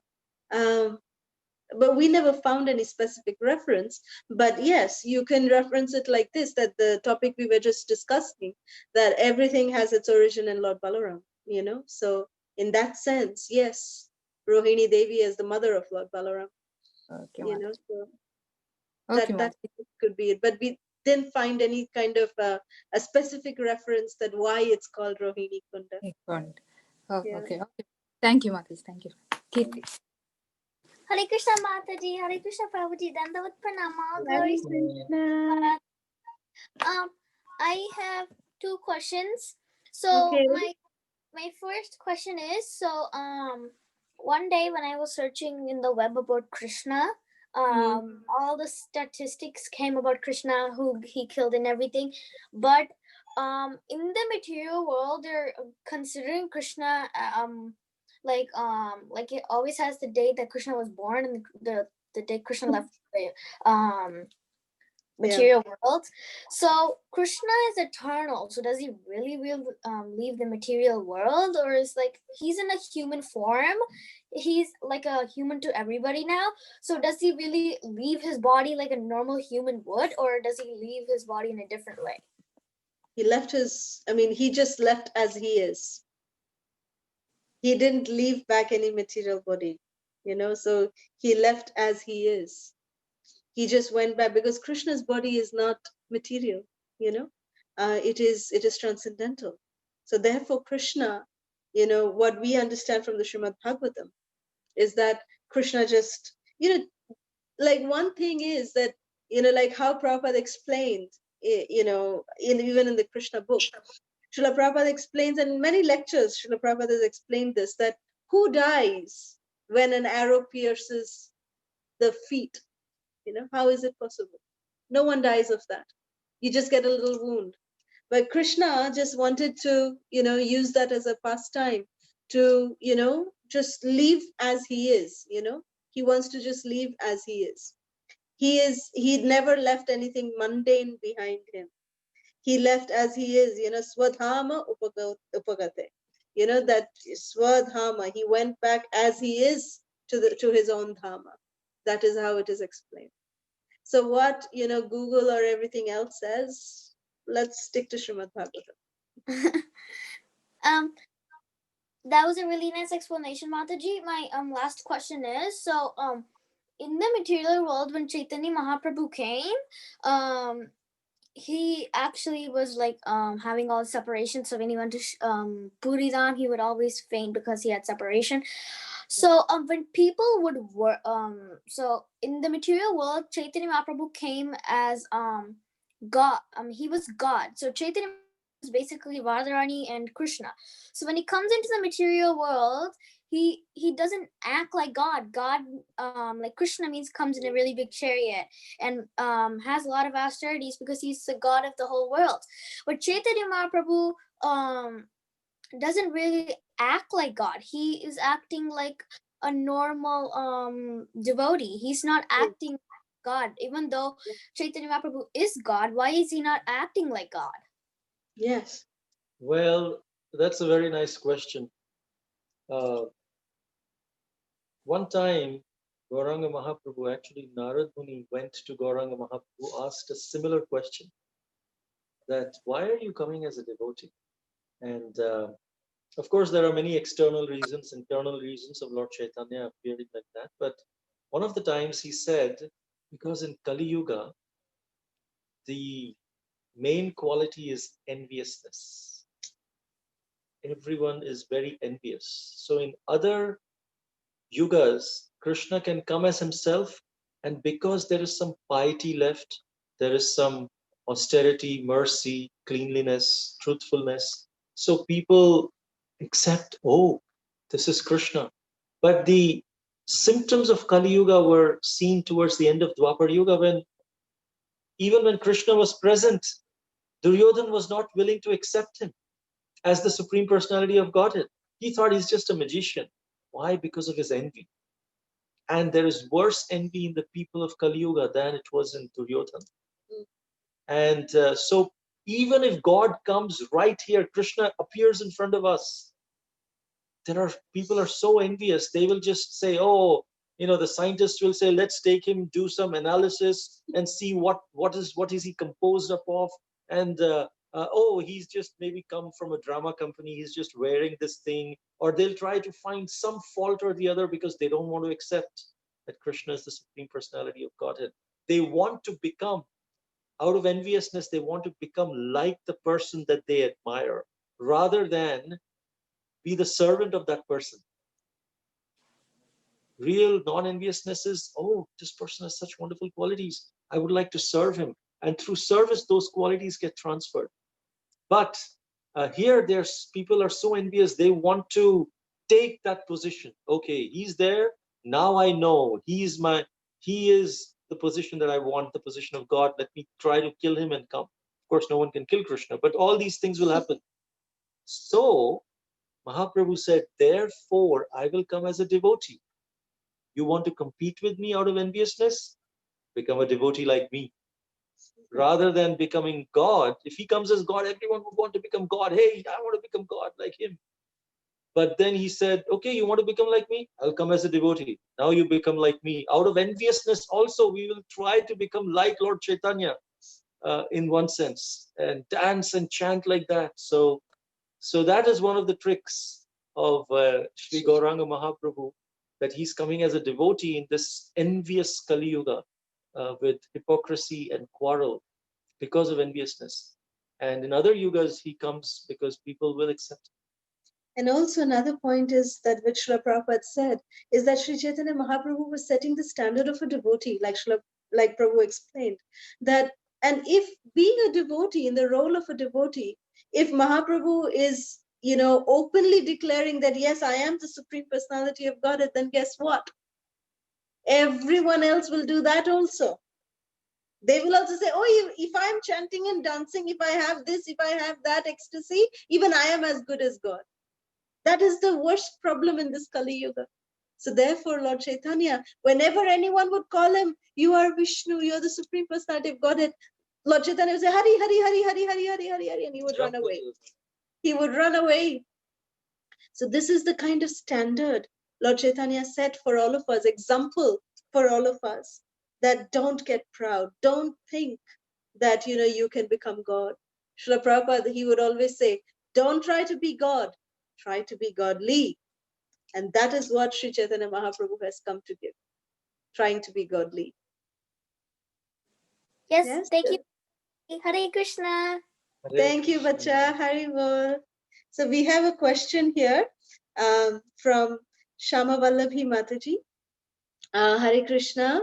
But we never found any specific reference. But yes, you can reference it like this, that the topic we were just discussing, that everything has its origin in Lord Balaram, So in that sense, yes, Rohini Devi is the mother of Lord Balaram. Okay, so okay, that could be it. But we didn't find any kind of a specific reference that why it's called Rohini Kunda. Okay. Thank you, Mataji. Thank you. Keep it. Hare Krishna Mataji, Hare Krishna Prabhuji, Dandavat Pranama, Hare glories. Krishna. I have two questions. So Okay. my first question is, so one day when I was searching in the web about Krishna, all the statistics came about Krishna, who he killed and everything, but in the material world they're considering Krishna like it always has the date that Krishna was born and the day Krishna left the material world. So Krishna is eternal. So does he really leave the material world, or is like he's in a human form? He's like a human to everybody now. So does he really leave his body like a normal human would, or does he leave his body in a different way? He left his, I mean, he just left as he is. He didn't leave back any material body, so he left as he is. He just went back because Krishna's body is not material, it is transcendental. So therefore Krishna, what we understand from the Srimad Bhagavatam is that Krishna just, like one thing is that, like how Prabhupada explained, even in the Krishna book, Srila Prabhupada explains, and in many lectures, Srila Prabhupada has explained this, that who dies when an arrow pierces the feet? How is it possible? No one dies of that. You just get a little wound. But Krishna just wanted to, use that as a pastime to, just live as he is, He wants to just live as he is. He never left anything mundane behind him. He left as he is, Swadhama Upagate. That Swadhama, he went back as he is to his own Dhamma. That is how it is explained. So what, Google or everything else says, let's stick to Srimad Bhagavatam. That was a really nice explanation, Mataji. My last question is, so in the material world, when Chaitanya Mahaprabhu came, he actually was like having all separation. So when he went to Puri Dham, he would always faint because he had separation. So when people would work, so in the material world, Chaitanya Mahaprabhu came as God. He was God. So Chaitanya was basically Radharani and Krishna. So when he comes into the material world, he doesn't act like God. God, like Krishna means comes in a really big chariot and has a lot of austerities because he's the God of the whole world. But Chaitanya Mahaprabhu doesn't really act like God. He is acting like a normal devotee. He's not acting like God. Even though Chaitanya Mahaprabhu is God, why is he not acting like God? Yes. Well, that's a very nice question. One time, Gauranga Mahaprabhu, actually Narad Muni went to Gauranga Mahaprabhu, asked a similar question, that why are you coming as a devotee? And of course, there are many external reasons, internal reasons of Lord Chaitanya appearing like that. But one of the times he said, because in Kali Yuga, the main quality is enviousness. Everyone is very envious. So in other yugas, Krishna can come as himself, and because there is some piety left, there is some austerity, mercy, cleanliness, truthfulness, so people accept, oh, this is Krishna. But the symptoms of Kali Yuga were seen towards the end of Dwapar Yuga, when even when Krishna was present, Duryodhan was not willing to accept him as the Supreme Personality of Godhead. He thought he's just a magician. Why? Because of his envy. And there is worse envy in the people of Kali Yuga than it was in Duryodhan. And so even if God comes right here, Krishna appears in front of us, there are people are so envious. They will just say, oh, the scientists will say, let's take him, do some analysis and see what is he composed up of. And oh, he's just maybe come from a drama company, he's just wearing this thing. Or they'll try to find some fault or the other because they don't want to accept that Krishna is the Supreme Personality of Godhead. They want to become, out of enviousness, they want to become like the person that they admire, rather than be the servant of that person. Real non-enviousness is, oh, this person has such wonderful qualities. I would like to serve him. And through service, those qualities get transferred. But here, there's people are so envious, they want to take that position. Okay, he's there. Now I know he is the position that I want, the position of God. Let me try to kill him and come. Of course, no one can kill Krishna, but all these things will happen. So Mahaprabhu said, therefore, I will come as a devotee. You want to compete with me out of enviousness? Become a devotee like me. Rather than becoming God, if he comes as God, everyone would want to become God. Hey, I want to become God like him. But then he said, okay, you want to become like me? I'll come as a devotee. Now you become like me. Out of enviousness also, we will try to become like Lord Chaitanya in one sense, and dance and chant like that. So that is one of the tricks of Sri Gauranga Mahaprabhu, that he's coming as a devotee in this envious Kali Yuga with hypocrisy and quarrel because of enviousness. And in other yugas, he comes because people will accept him. And also another point is that which Srila Prabhupada said is that Sri Chaitanya Mahaprabhu was setting the standard of a devotee, like Prabhu explained. That, and if being a devotee, in the role of a devotee, if Mahaprabhu is, openly declaring that, yes, I am the Supreme Personality of Godhead, then guess what? Everyone else will do that also. They will also say, oh, if I'm chanting and dancing, if I have this, if I have that ecstasy, even I am as good as God. That is the worst problem in this Kali Yuga. So therefore, Lord Chaitanya, whenever anyone would call him, you are Vishnu, you are the Supreme Personality of Godhead, Lord Chaitanya would say, Hari, Hari, Hari, Hari, Hari, Hari, Hari, Hari, and he would run away. He would run away. So this is the kind of standard Lord Chaitanya set for all of us, example for all of us, that don't get proud. Don't think that, you can become God. Srila Prabhupada, he would always say, don't try to be God, try to be godly. And that is what Sri Chaitanya Mahaprabhu has come to give, trying to be godly. Yes, thank you. Hare Krishna. Thank you, Bacha. Hari Bol. So we have a question here from Shama Vallabhi Mataji. Hare Krishna.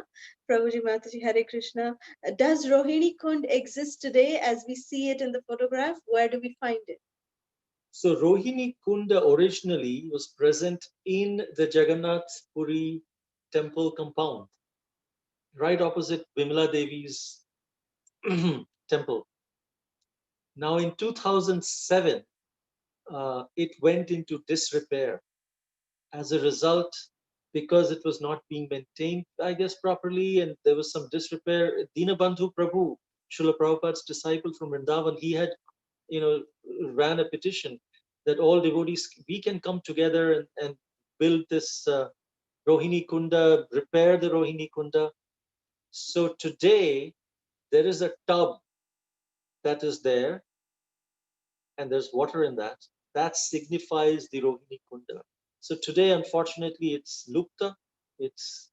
Prabhuji Mataji, Hare Krishna. Does Rohini Kund exist today as we see it in the photograph? Where do we find it? So Rohini Kunda originally was present in the Jagannath Puri temple compound, right opposite Vimala Devi's temple. Now in 2007, it went into disrepair. As a result, because it was not being maintained, I guess, properly, and there was some disrepair. Dinabandhu Prabhu, Srila Prabhupada's disciple from Vrindavan, he had, ran a petition that all devotees, we can come together and build this Rohini Kunda, repair the Rohini Kunda. So today, there is a tub that is there, and there's water in that. That signifies the Rohini Kunda. So today, unfortunately, it's lupta. It's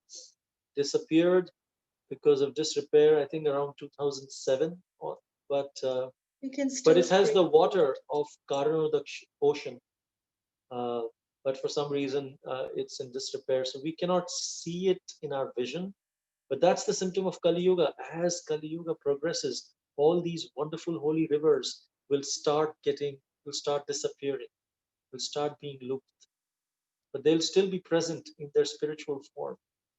disappeared because of disrepair, I think around 2007. But it has the water of Karanodak ocean. But for some reason, it's in disrepair. So we cannot see it in our vision. But that's the symptom of Kali Yuga. As Kali Yuga progresses, all these wonderful holy rivers will start disappearing, will start being looped. But they'll still be present in their spiritual form.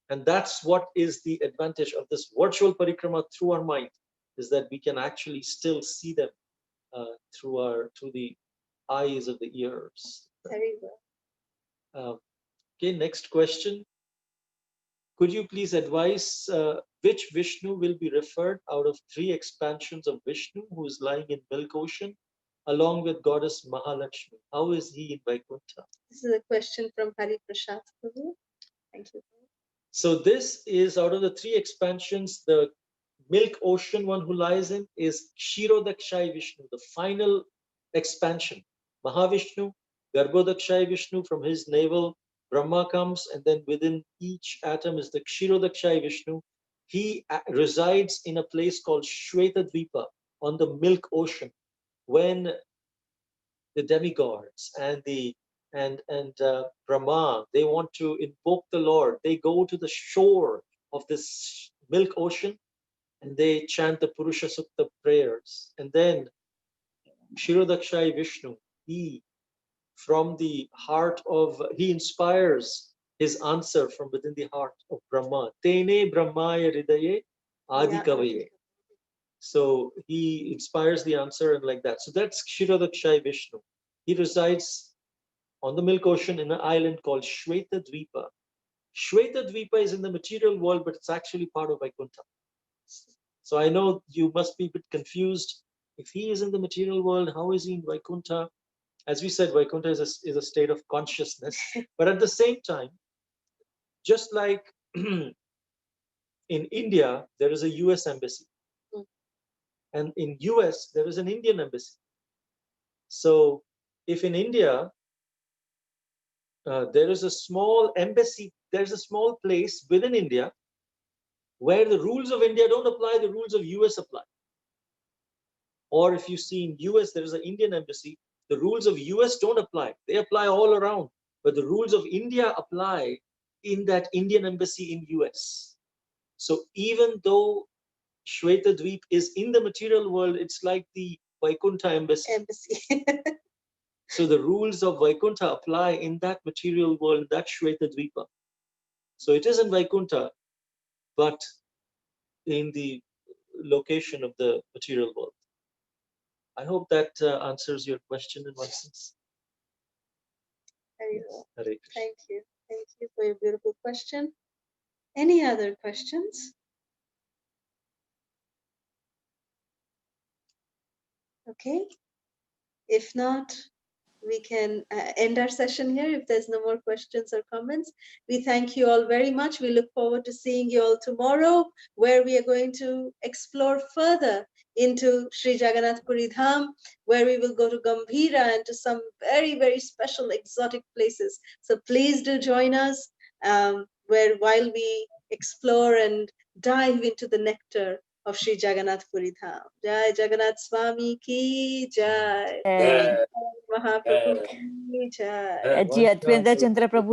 And that's what is the advantage of this virtual parikrama through our mind, is that we can actually still see them through the eyes of the ears. Very well. Okay, next question. Could you please advise which Vishnu will be referred out of 3 expansions of Vishnu who is lying in Milk Ocean along with goddess Mahalakshmi? How is he in Vaikuntha? This is a question from Hari Prasad Prabhu. Thank you. So this is out of the 3 expansions, the Milk Ocean one who lies in is Kshirodakshai Vishnu, the final expansion. Mahavishnu, Garbhodakshai Vishnu, from his navel Brahma comes, and then within each atom is the Kshirodakshai Vishnu. He resides in a place called Shvetadvipa on the Milk Ocean. When the demigods and the and Brahma, they want to invoke the Lord. They go to the shore of this milk ocean and they chant the Purushottam prayers. And then Kshirodakshai Vishnu, he from the heart of, he inspires his answer from within the heart of Brahma. Tene Brahmaya Hridaye Adikavaye. So he inspires the answer and like that. So that's Kshirodakshai Vishnu. He resides on the milk ocean in an island called Shweta Dvipa. Shweta Dvipa is in the material world, but it's actually part of Vaikuntha. So I know you must be a bit confused. If he is in the material world, how is he in Vaikuntha? As we said, Vaikuntha is a state of consciousness. But at the same time, just like in India, there is a US embassy. And in US, there is an Indian embassy. So if in India, there is a small embassy, there's a small place within India where the rules of India don't apply, the rules of US apply. Or if you see in US, there is an Indian embassy, the rules of US don't apply. They apply all around. But the rules of India apply in that Indian embassy in US. So even though Shweta Dweep is in the material world, it's like the Vaikuntha embassy. So the rules of Vaikuntha apply in that material world, that Shweta Dweepa. So it is in Vaikuntha, but in the location of the material world. I hope that answers your question in one sense. Very well. Hare Krishna. Thank you. Thank you for your beautiful question. Any other questions? Okay. If not, we can end our session here if there's no more questions or comments. We thank you all very much. We look forward to seeing you all tomorrow, where we are going to explore further into Sri Jagannath Puri Dham, where we will go to Gambhira and to some very, very special exotic places. So please do join us while we explore and dive into the nectar of Sri Jagannath Puri Dham. Jai Jagannath Swami ki jai. Mahaprabhu ki jai. Advaita Chandra Prabhu